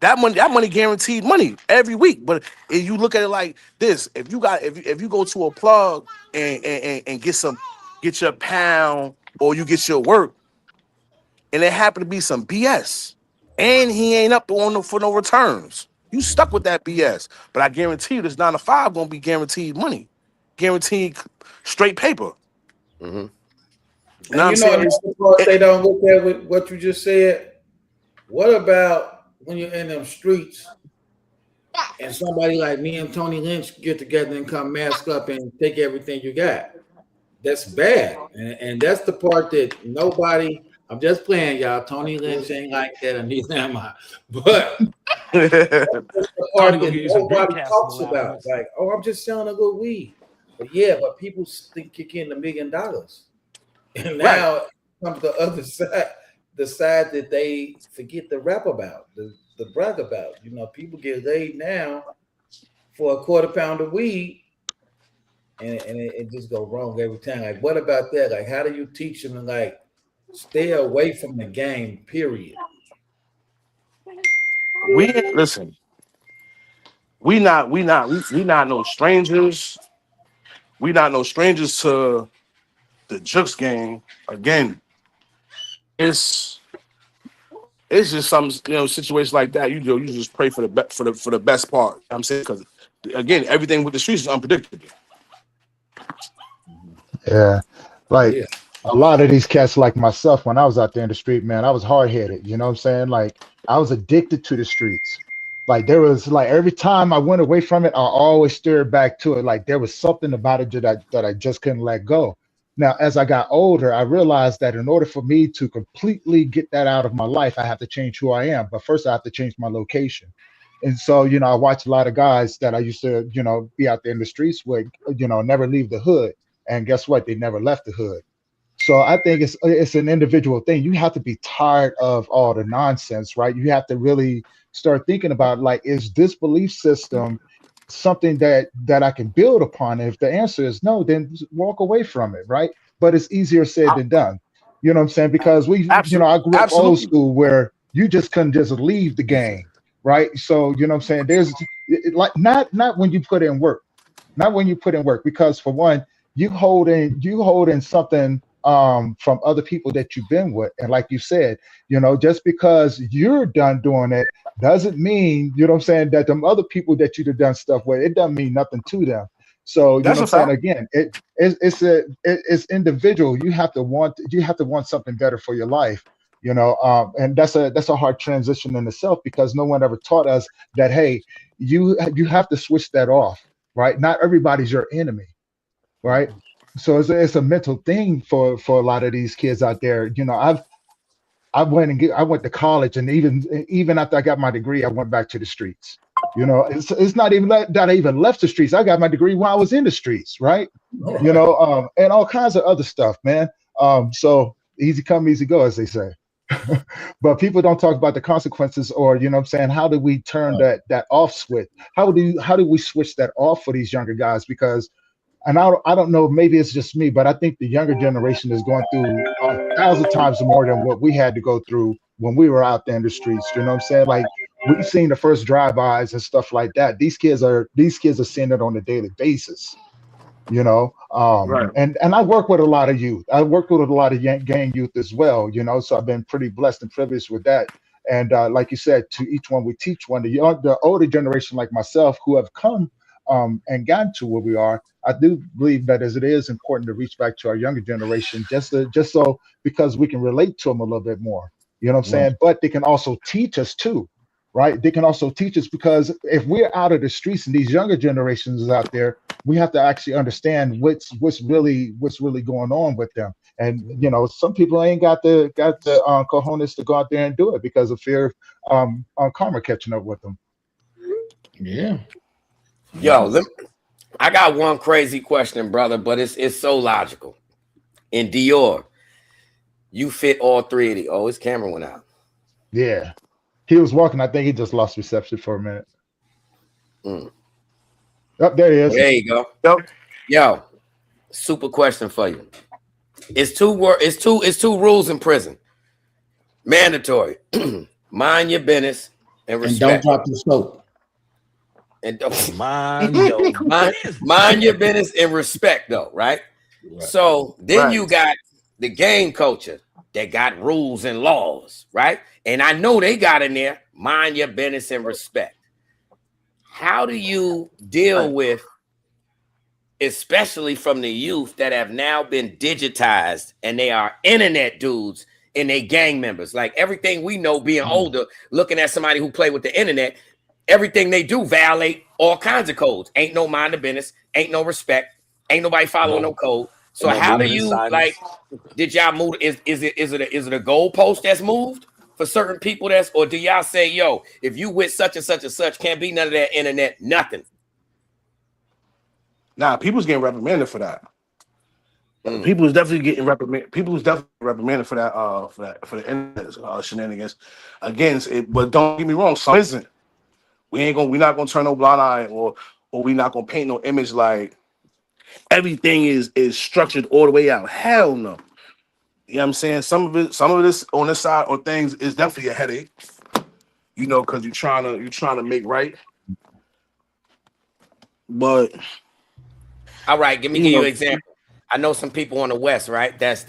That money guaranteed money every week. But if you look at it like this, if you go to a plug and get your pound or you get your work, and it happen to be some BS, and he ain't up for no returns, you stuck with that BS. But I guarantee you, this 9 to 5 gonna be guaranteed money, guaranteed straight paper. Mm-hmm. You know And what I'm saying? another part they don't look at with what you just said. What about when you're in them streets and somebody like me and Tony Lynch get together and come mask up and take everything you got? That's bad. And that's the part that nobody, I'm just playing, y'all. Tony Lynch ain't like that, and neither am I. But that's the part that nobody talks about. Like, oh, I'm just selling a good weed. But yeah, but people think kick in $1 million. And now it comes the other side, the side that they forget to rap about, the brag about. You know, people get laid now for a quarter pound of weed, and it just go wrong every time. Like, what about that? Like, how do you teach them to like stay away from the game? Period. Listen. We not no strangers. We not no strangers to the Jux game. Again, it's just some situation like that. You just pray for the best part. You know what I'm saying, because again, everything with the streets is unpredictable. Yeah. Like a lot of these cats like myself, when I was out there in the street, man, I was hard-headed. You know what I'm saying? Like I was addicted to the streets. Like there was like every time I went away from it, I always steered back to it. Like there was something about it that I just couldn't let go. Now, as I got older, I realized that in order for me to completely get that out of my life, I have to change who I am. But first, I have to change my location. And so, I watch a lot of guys that I used to, be out there in the streets with, never leave the hood. And guess what? They never left the hood. So I think it's an individual thing. You have to be tired of all the nonsense, right? You have to really start thinking about like, is this belief system something that I can build upon? And if the answer is no, then just walk away from it, right? But it's easier said than done. You know what I'm saying? Because I grew up old school where you just couldn't just leave the game, right? So you know what I'm saying? There's like not when you put in work, not when you put in work, because for one, you hold in something from other people that you've been with. And like you said, just because you're done doing it doesn't mean, you know what I'm saying, that them other people that you've done stuff with, it doesn't mean nothing to them. So you know what I'm saying? Again, it's individual. You have to want something better for your life, and that's a hard transition in itself, because no one ever taught us that, hey, you have to switch that off, right? Not everybody's your enemy, right? So it's a mental thing for a lot of these kids out there. I went to college, and even after I got my degree, I went back to the streets. It's not even that I even left the streets. I got my degree while I was in the streets, right? And all kinds of other stuff, man. So easy come, easy go, as they say. But people don't talk about the consequences, or you know what I'm saying, how do we turn that off switch? How do we switch that off for these younger guys? Because and I don't know, maybe it's just me, but I think the younger generation is going through 1,000 times more than what we had to go through when we were out there in the streets. You know what I'm saying? Like we've seen the first drive-bys and stuff like that. These kids are seeing it on a daily basis. Right. And I work with a lot of youth. I work with a lot of gang youth as well. So I've been pretty blessed and privileged with that. And like you said, to each one we teach one. The older generation like myself who have come and gotten to where we are, I do believe that as it is important to reach back to our younger generation, just so because we can relate to them a little bit more. You know what I'm saying? But they can also teach us too, right? They can also teach us, because if we're out of the streets and these younger generations is out there, we have to actually understand what's really going on with them. And some people ain't got the cojones to go out there and do it because of fear of karma catching up with them. Yeah. Yo, I got one crazy question, brother, but it's so logical. In DIOR, you fit all three of these. Oh, his camera went out. Yeah. He was walking. I think he just lost reception for a minute. Oh, there he is. There you go. Yo, super question for you. It's two rules in prison. Mandatory. Mind your business and And don't respect. drop the soap. And don't Mind your mind your business and respect, though, right? So then you got the game culture that got rules and laws, right? And I know they got in there, mind your business and respect. How do you deal with, especially from the youth that have now been digitized and they are internet dudes and they gang members? Like everything we know being older, looking at somebody who play with the internet, everything they do violate all kinds of codes. Ain't no mind of business, ain't no respect, ain't nobody following no code. So how do you like? Did y'all move? Is it a goalpost that's moved for certain people? Or do y'all say, yo, if you with such and such and such, can't be none of that internet, nothing? Nah, people's getting reprimanded for that. People is definitely getting reprimanded. People is definitely reprimanded for that. For the internet shenanigans against it. But don't get me wrong, some isn't. We're not gonna turn no blind eye, or we not gonna paint no image like everything is structured all the way out. Hell no. You know what I'm saying? Some of this on this side or things is definitely a headache. You know, because you're trying to make right. But all right, give you an example. I know some people on the West, right? That's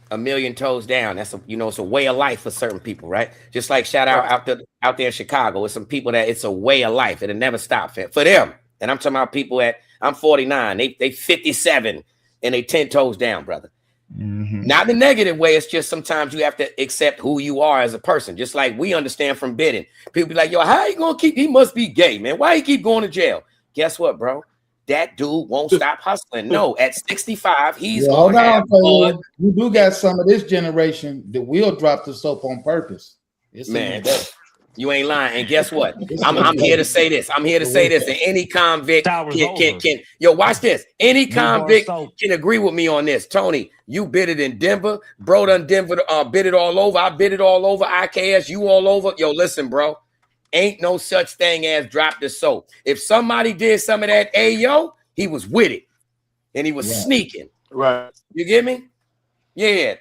a million toes down. That's it's a way of life for certain people, right? Just like shout out out there in Chicago, with some people that it's a way of life. It'll never stop for them. And I'm talking about people I'm 49, they 57 and they 10 toes down, brother. Not the negative way. It's just sometimes you have to accept who you are as a person. Just like we understand from bidding. People be like, yo, how you gonna he must be gay, man. Why he keep going to jail? Guess what, bro? That dude won't stop hustling. No, at 65, he's going to have blood. You do got some of this generation that will drop the soap on purpose. Man, you ain't lying. And guess what? I'm here to say this. I'm here to say this. And any convict can yo, watch this. Any convict can agree with me on this. Tony, you bid it in Denver. Bro done Denver bid it all over. I bid it all over. IKS, you all over. Yo, listen, bro. Ain't no such thing as drop the soap. If somebody did some of that, ayo, he was with it. And he was sneaking. Right. You get me? Yeah.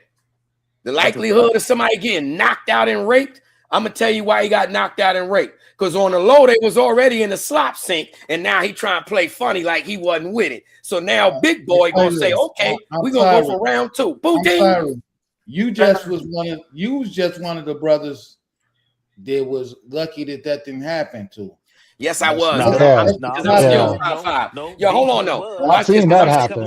The likelihood of somebody getting knocked out and raped, I'm going to tell you why he got knocked out and raped. Because on the low, they was already in the slop sink, and now he trying to play funny like he wasn't with it. So now big boy going to say, okay, we're going to go for round two. Boom, ding. You just was one of the brothers that was lucky that didn't happen to him. Yes, I was. Yo, hold on, though. I've seen that happen.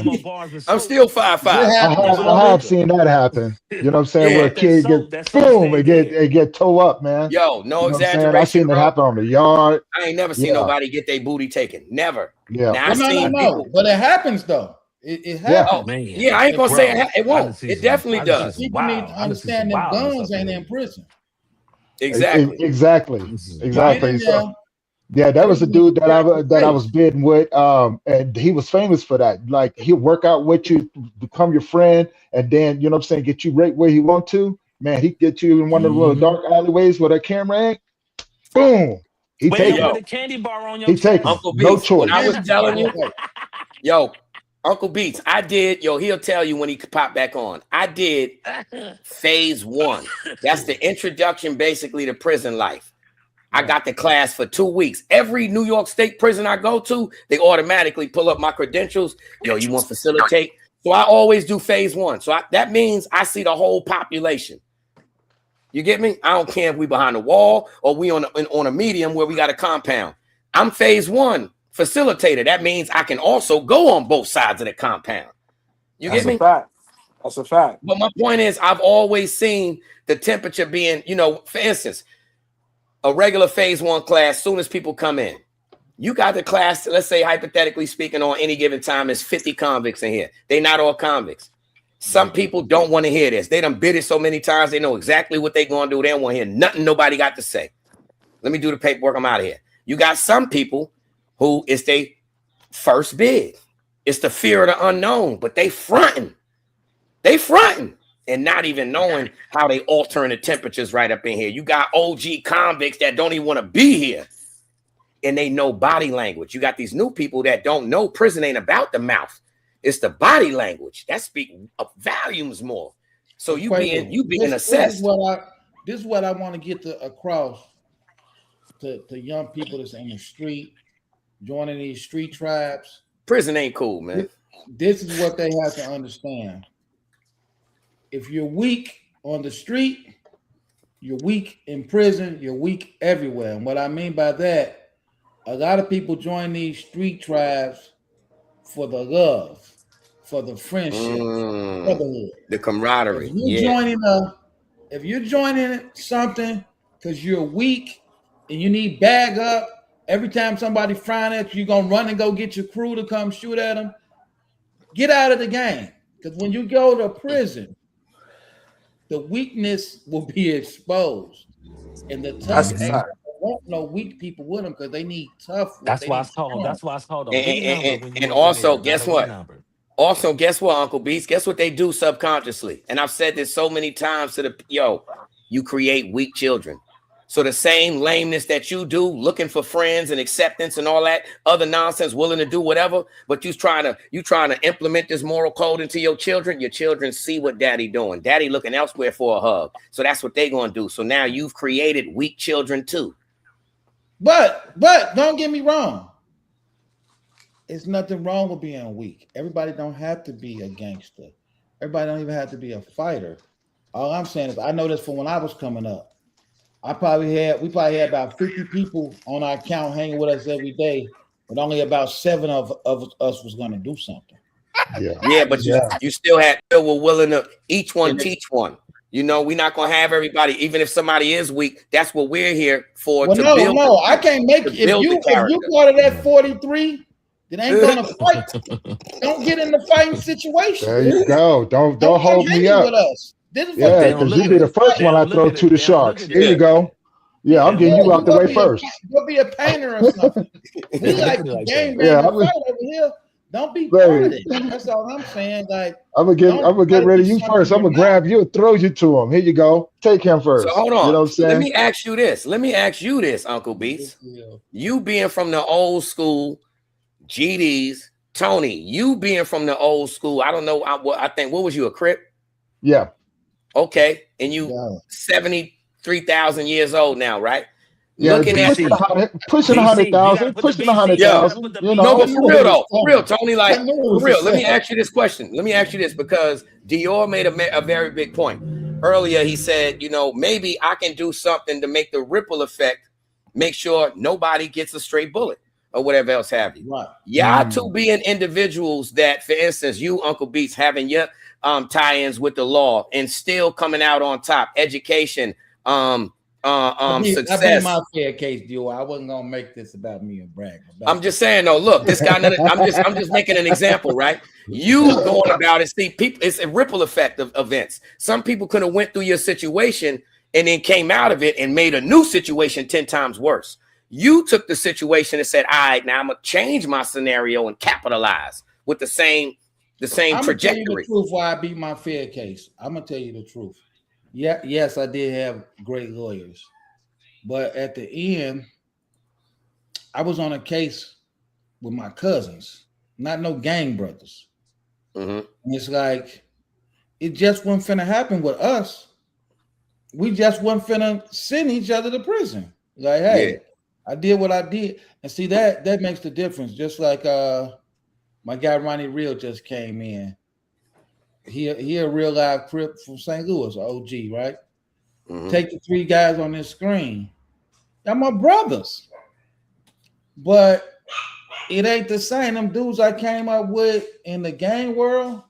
I'm still 5'5". I have seen that happen. You know what I'm saying? Where a kid gets boom and get toe up, man. Yo, no exaggeration. I've seen that happen on the yard. I ain't never seen nobody get their booty taken. Never. Yeah. Now, No. But it happens though. It happens. I ain't gonna say it won't. It definitely does. People need to understand them guns ain't in prison. Exactly. So, yeah, that was a dude that I was bidding with, and he was famous for that. Like he'll work out with you, become your friend, and then you know what I'm saying, get you right where he want to. Man, he get you in one of the little dark alleyways with a camera at. Boom, he take the candy bar on your. He take Uncle no Beats, choice. when I was telling you, yo, Uncle Beats, I did. Yo, he'll tell you when he pop back on. I did phase 1. That's the introduction, basically, to prison life. I got the class for 2 weeks. Every New York State prison I go to, they automatically pull up my credentials. Yo, you want to facilitate? So I always do phase 1. So that means I see the whole population. You get me? I don't care if we behind the wall or we on a medium where we got a compound. I'm phase 1 facilitator. That means I can also go on both sides of the compound. You get me? That's a fact. But my point is, I've always seen the temperature being, for instance, a regular phase 1 class, soon as people come in, you got the class, let's say hypothetically speaking, on any given time, is 50 convicts in here. They not all convicts. Some people don't want to hear this. They done bid it so many times, they know exactly what they going to do. They don't want to hear nothing nobody got to say. Let me do the paperwork. I'm out of here. You got some people who it's their first bid. It's the fear of the unknown, but they fronting. And not even knowing how they altering the temperatures right up in here. You got OG convicts that don't even want to be here. And they know body language. You got these new people that don't know prison ain't about the mouth. It's the body language. That speaks volumes more. So you being assessed. this is what I want to get across to young people that's in the street, joining these street tribes. Prison ain't cool, man. This is what they have to understand. If you're weak on the street, you're weak in prison, you're weak everywhere. And what I mean by that, a lot of people join these street tribes for the love, for the friendship, brotherhood, the camaraderie. If you're joining something because you're weak and you need bag up, every time somebody frying at you, you're gonna run and go get your crew to come shoot at them. Get out of the game. Because when you go to prison, the weakness will be exposed. And the tough people won't know weak people with them because they need tough. That's why it's called. That's why it's called a big number. And also, guess what? Also, guess what, Uncle Beast? Guess what they do subconsciously? And I've said this so many times to you create weak children. So the same lameness that you do, looking for friends and acceptance and all that other nonsense, willing to do whatever, but you trying to implement this moral code into your children see what daddy doing. Daddy looking elsewhere for a hug. So that's what they gonna do. So now you've created weak children too. But don't get me wrong. It's nothing wrong with being weak. Everybody don't have to be a gangster. Everybody don't even have to be a fighter. All I'm saying is I know this from when I was coming up. We probably had about 50 people on our account hanging with us every day, but only about 7 of us was going to do something. Yeah, but you still were willing to each one teach one. You know, we're not going to have everybody, even if somebody is weak. That's what we're here for. No, I can't make it. If you part of that 43 that ain't going to fight, don't get in the fighting situation. There you go. Don't hold me up. With us. Yeah, because you be the first one I throw to the sharks. Here you go. Yeah, I'm getting you out the way first. Go be a painter or something. We like the game fight over here. Don't be part of it. That's all I'm saying. Like I'm gonna get rid of you first. I'm gonna grab you and throw you to him. Here you go. Take him first. So hold on. You know what I'm saying? Let me ask you this, Uncle Beats. You being from the old school, GDs, Tony. You being from the old school. I don't know. I think what was you, a Crip? Yeah. Okay, and you 73,000 years old now, right? Yeah, looking at pushing 100,000, pushing 100,000. You know, no, but for real though, for real, Tony. Like for real. Let me ask you this question. Let me ask you this because DIOR made a very big point earlier. He said, you know, maybe I can do something to make the ripple effect, make sure nobody gets a straight bullet or whatever else have you. Right. Y'all two being individuals that, for instance, you, Uncle Beats, having your tie-ins with the law and still coming out on top, education, success. I made my fair case, DIOR. I wasn't gonna make this about me and brag. I'm just saying, though. Look, this guy. I'm just making an example, right? You going about it. See, people. It's a ripple effect of events. Some people could have went through your situation and then came out of it and made a new situation 10 times worse. You took the situation and said, "All right, now I'm gonna change my scenario and capitalize with the same trajectory." I'm gonna tell you the truth why I beat my fair case. I'm gonna tell you the truth. Yeah, yes, I did have great lawyers, but at the end, I was on a case with my cousins, not no gang brothers. And it's like it just wasn't finna happen with us. We just wasn't finna send each other to prison. Like, hey, I did what I did, and see that makes the difference. Just like my guy Ronnie Real just came in. He a real live Crip from St. Louis, OG, right? Take the 3 guys on this screen. They're my brothers. But it ain't the same. Them dudes I came up with in the gang world,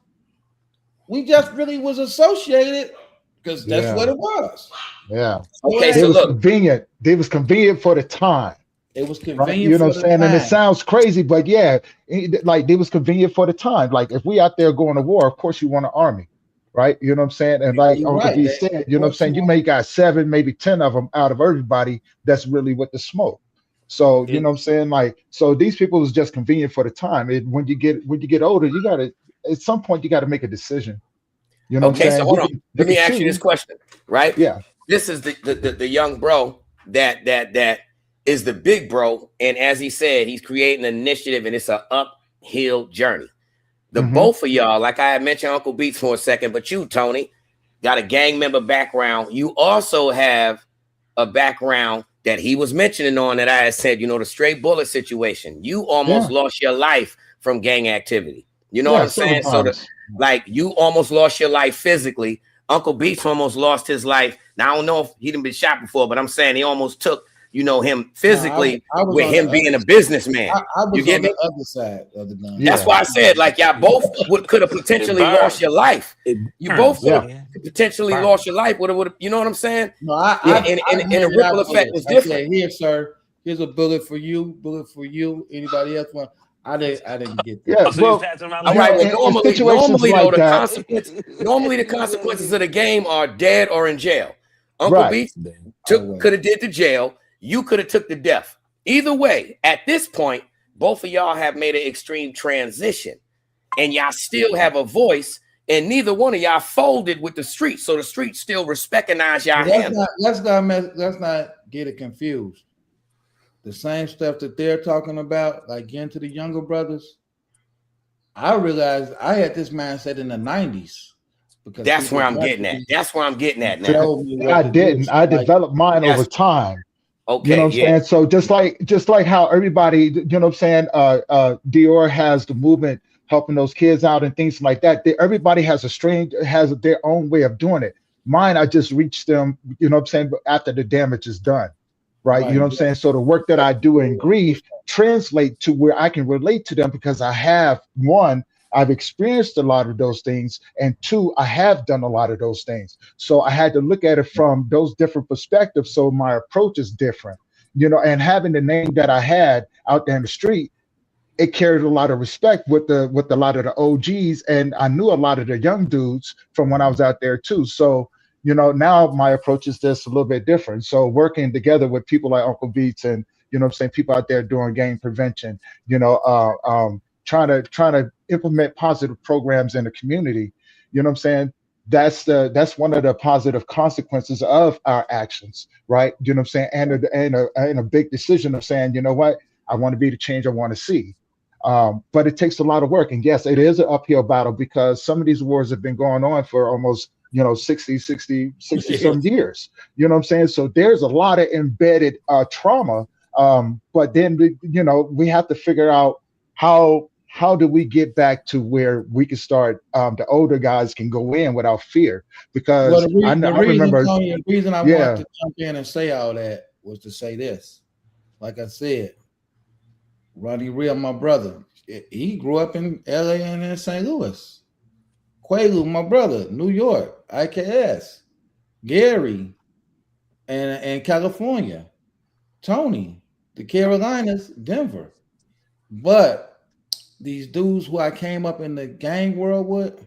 we just really was associated because that's what it was. Yeah. Okay, so look. Convenient. It was convenient for the time. It was convenient. Right? You know what I'm saying? And it sounds crazy, but yeah, like it was convenient for the time. Like if we out there going to war, of course you want an army, right? You know what I'm saying? And like Uncle B said, you know what I'm saying? You may got 7, maybe 10 of them out of everybody that's really with the smoke. So you know what I'm saying? Like, so these people was just convenient for the time. When you get older, you gotta at some point you gotta make a decision. You know what I'm saying? So hold on. Let me ask you this question, right? Yeah. This is the young bro that is the big bro, and as he said, he's creating an initiative, and it's an uphill journey. The both of y'all, like I had mentioned Uncle Beats for a second, but you, Tony, got a gang member background. You also have a background that he was mentioning on that I had said, you know, the stray bullet situation. You almost lost your life from gang activity. You know what I'm saying? So like you almost lost your life physically. Uncle Beats almost lost his life. Now I don't know if he didn't been shot before, but I'm saying he almost took, you know, him physically with him being a businessman. I was you get on me? the other side of the gun. That's why I said, like, y'all both could have potentially lost your life. You both could have potentially lost your life. Would you know what I'm saying? No, and the ripple effect was different. Said, here, sir. Here's a bullet for you. Bullet for you. Anybody else want? I didn't get that. Yeah, well, all right. Well, normally like though, that, the consequences of the game are dead or in jail. Uncle Beats could have did the jail. You could have took the death. Either way, at this point, both of y'all have made an extreme transition, and y'all still have a voice. And neither one of y'all folded with the streets, so the streets still recognize y'all. Let's not get it confused. The same stuff that they're talking about, like getting to the younger brothers. I realized I had this mindset in the 90s. Because that's where I'm getting at. That's where I'm getting at now. I didn't. I developed mine over time. Okay. You know what I'm saying? So just like how everybody, you know what I'm saying, DIOR has the movement helping those kids out and things like that. Everybody has their own way of doing it. Mine, I just reach them, you know what I'm saying, after the damage is done. Right. You know what I'm saying? So the work that I do in grief translate to where I can relate to them because I have, one, I've experienced a lot of those things, and two, I have done a lot of those things. So I had to look at it from those different perspectives. So my approach is different, you know, and having the name that I had out there in the street, it carried a lot of respect with a lot of the OGs. And I knew a lot of the young dudes from when I was out there too. So, you know, now my approach is just a little bit different. So working together with people like Uncle Beats and, you know what I'm saying, people out there doing gang prevention, you know, trying to implement positive programs in the community, you know what I'm saying? That's one of the positive consequences of our actions, right? You know what I'm saying? And a big decision of saying, you know what, I want to be the change I want to see. But it takes a lot of work. And yes, it is an uphill battle because some of these wars have been going on for almost, you know, 60 some years, you know what I'm saying? So there's a lot of embedded trauma. But then, you know, we have to figure out how do we get back to where we can start, the older guys can go in without fear? Because I remember, Tony, the reason I wanted to jump in and say all that was to say this. Like I said, Ronnie Real, my brother, he grew up in LA and in St. Louis. Quaalude, my brother, New York, IKS, Gary, and California, Tony, the Carolinas, Denver. But these dudes who I came up in the gang world with,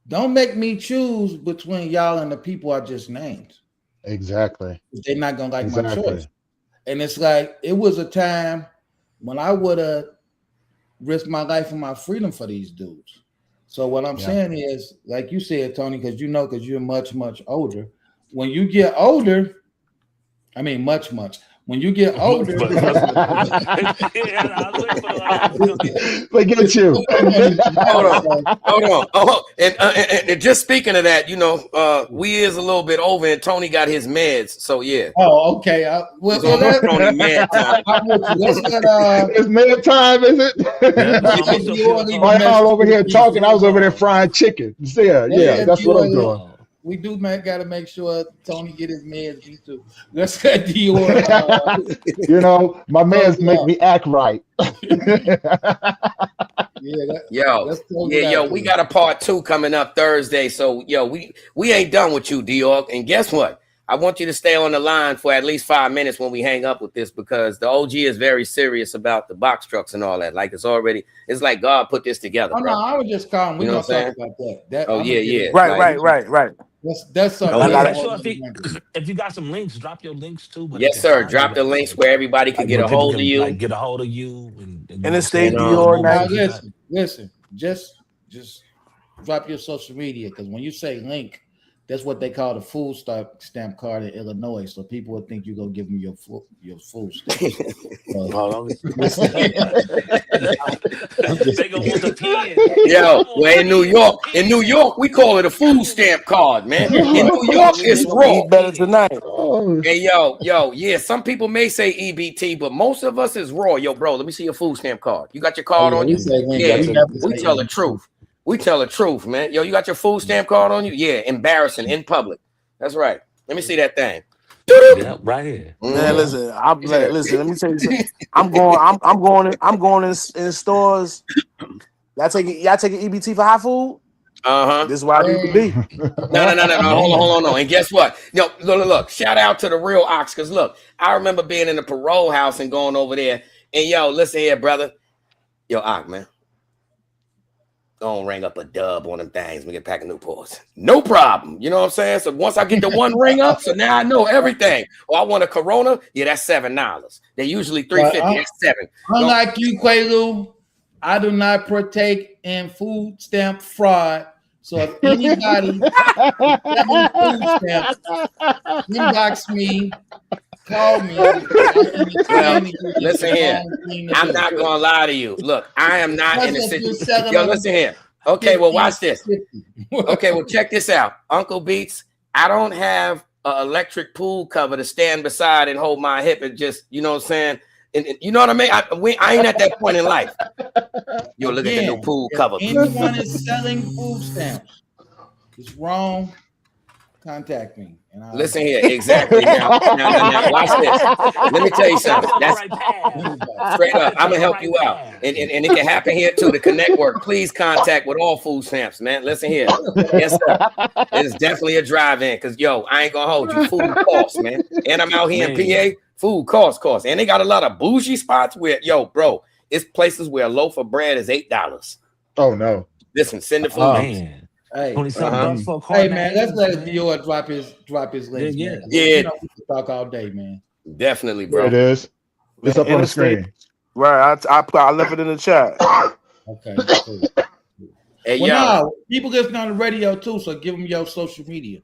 don't make me choose between y'all and the people I just named. Exactly. They're not gonna like my choice. And it's like it was a time when I would have risked my life and my freedom for these dudes. So what I'm saying is, like you said, Tony, because you're much, much older. When you get older, I mean, much. When you get older, look at you. Hold on. Oh, and just speaking of that, you know, we is a little bit over, and Tony got his meds. So yeah. Oh, okay. Tony med time. It's med time, is it? While y'all over here talking, I was over there frying chicken. Yeah, that's what I'm doing. We do, man. Got to make sure Tony get his meds. Me too. Let's get DIOR. You know, my meds make me act right. We got a part 2 coming up Thursday. So, we ain't done with you, DIOR. And guess what? I want you to stay on the line for at least 5 minutes when we hang up with this, because the OG is very serious about the box trucks and all that. Like it's like God put this together. Oh, no, I was just calling. We're gonna talk about that. Right. That's something. If you got some links, drop your links too. Yes, sir. Drop the links where everybody can get a hold of you. Get a hold of you. And INTERSTATE DIOR night. Listen. Just drop your social media, because when you say link, that's what they call the food stamp card in Illinois. So people would think you go give them your food stamp. They gonna want the pen. In In New York, we call it a food stamp card, man. In New York, it's raw. Eat better tonight. Hey, yo, yeah, some people may say EBT, but most of us is raw. Yo, bro, let me see your food stamp card. You got your card on you? Yeah, we tell the truth. We tell the truth, man. Yo, you got your food stamp card on you? Yeah, embarrassing in public. That's right. Let me see that thing. Yeah, right here. Man, listen, listen. Let me tell you something. I'm going in stores. Y'all taking EBT for hot food? This is where I need to be. No. Hold on. And guess what? Yo, look. Shout out to the real Ox, because look, I remember being in the parole house and going over there. And yo, listen here, brother. Yo, Ox, man. Go and ring up a dub on them things. We get pack of Newports. No problem. You know what I'm saying? So once I get the one ring up, so now I know everything. Oh, I want a Corona. Yeah, that's $7. They're usually $3.50. That's $7. Unlike you, Quaalude, I do not partake in food stamp fraud. So if anybody selling food stamps, inbox me, call me. Listen here. I'm not gonna lie to you. Look, I am not in a situation. Yo, listen here. Okay, well, watch this. Okay, well, check this out. Uncle Beats, I don't have an electric pool cover to stand beside and hold my hip and just, you know what I'm saying? And you know what I mean? I ain't at that point in life. Yo, look at the new pool cover. Anyone is selling food stamps, it's wrong. Contact me. Listen here, exactly. Now, watch this. Let me tell you something. That's straight up. I'm gonna help you out, and it can happen here too. The Connectwork, please contact with all food stamps, man. Listen here, yes sir. It's definitely a drive-in, because yo, I ain't gonna hold you. Food costs, man, and I'm out here in PA. Food costs, and they got a lot of bougie spots where, yo, bro, it's places where a loaf of bread is $8. Oh no! Listen, send the food. Hey, hey man, let's let DIOR drop his link. Yeah. You know, we can talk all day, man. Definitely, bro. There it is. It's up on the screen. Right, I left it in the chat. Okay. Cool. Hey, now, people listen on the radio too, so give them your social media.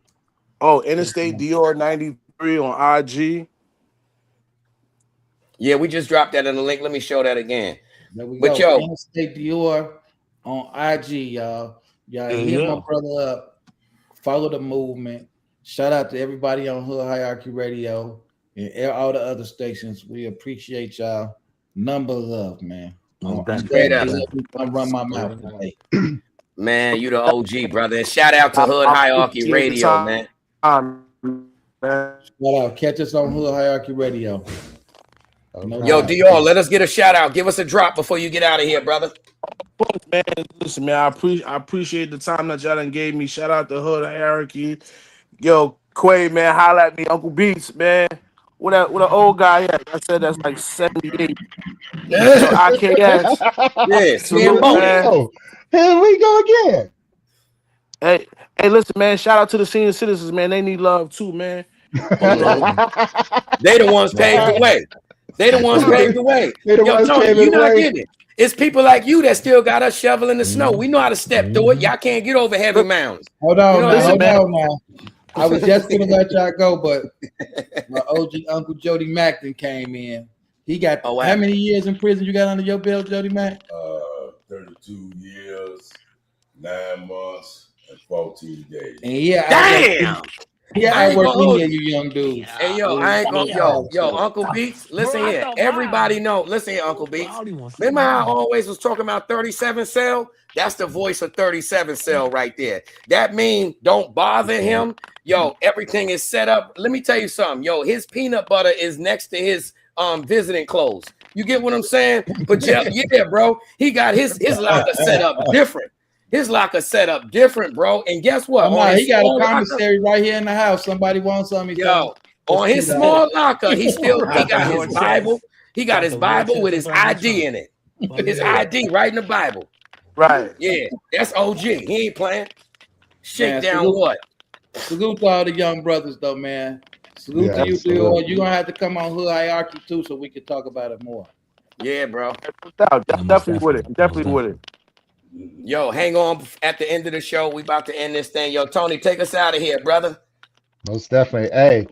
Oh, Interstate DIOR 93 on IG. Yeah, we just dropped that in the link. Let me show that again. There we but go. yo, Interstate DIOR on IG, y'all. Y'all hit my brother up. Follow the movement. Shout out to everybody on Hood Hierarchy Radio and all the other stations. We appreciate y'all. Number love, man. I'm run my mouth today. Man, you the OG, brother. And shout out to Hood Hierarchy Radio, man. Shout out. Catch us on Hood Hierarchy Radio. Yo, DIOR, let us get a shout out. Give us a drop before you get out of here, brother. Man, listen, man, I appreciate the time that y'all done gave me. Shout out to Hood Hierarchy. Yo, Quay, man, holla at me. Uncle Beats, man. What an old guy at? I said that's like 78. So IKS. Yeah, salute, man. Here we go again. Hey, listen, man. Shout out to the senior citizens, man. They need love too, man. They the ones paved the way. They the ones paved the way. Yo, Tony, you not getting it. It's people like you that still got us shoveling the snow. We know how to step through it. Y'all can't get over heavy mounds. Hold on, now. I was just gonna let y'all go, but my OG Uncle Jody Macton came in. He got how many years in prison you got under your belt, Jody Mack? 32 years, 9 months, and 14 days. And yeah, damn. I work with you young dudes. Hey, yo, I ain't gonna, yo, Uncle Beats, listen here. Everybody know, listen here, Uncle Beats. Remember how I always was talking about 37 cell? That's the voice of 37 cell right there. That means don't bother him. Yo, everything is set up. Let me tell you something. Yo, his peanut butter is next to his visiting clothes. You get what I'm saying? But yeah, bro, he got his locker set up different. His locker set up different, bro. And guess what? He got a commissary right here in the house. Somebody wants something. Yo, on his small locker, he got his Bible. He got his Bible with his ID in it. His ID right in the Bible. Right. Yeah, that's OG. He ain't playing. Shake down what? Salute to all the young brothers, though, man. Salute to you, DIOR. You're gonna have to come on Hood Hierarchy too, so we can talk about it more. Yeah, bro. Definitely with it. Definitely with it. Yo, hang on at the end of the show. We about to end this thing. Yo, Tony, take us out of here, brother. Most definitely. Hey,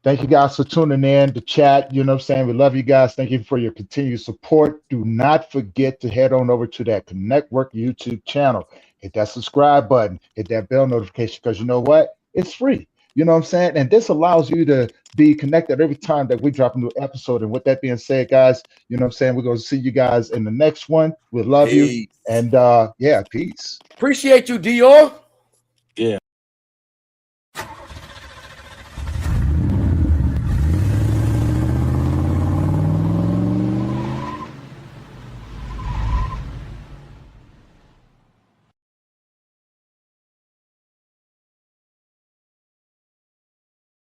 thank you guys for tuning in to chat. You know what I'm saying? We love you guys. Thank you for your continued support. Do not forget to head on over to that Connectwork YouTube channel. hit that subscribe button, hit that bell notification, because you know what? It's free. You know what I'm saying? And this allows you to be connected every time that we drop a new episode. And with that being said, guys, you know what I'm saying? We're going to see you guys in the next one. We love you. And yeah, peace. Appreciate you, DIOR.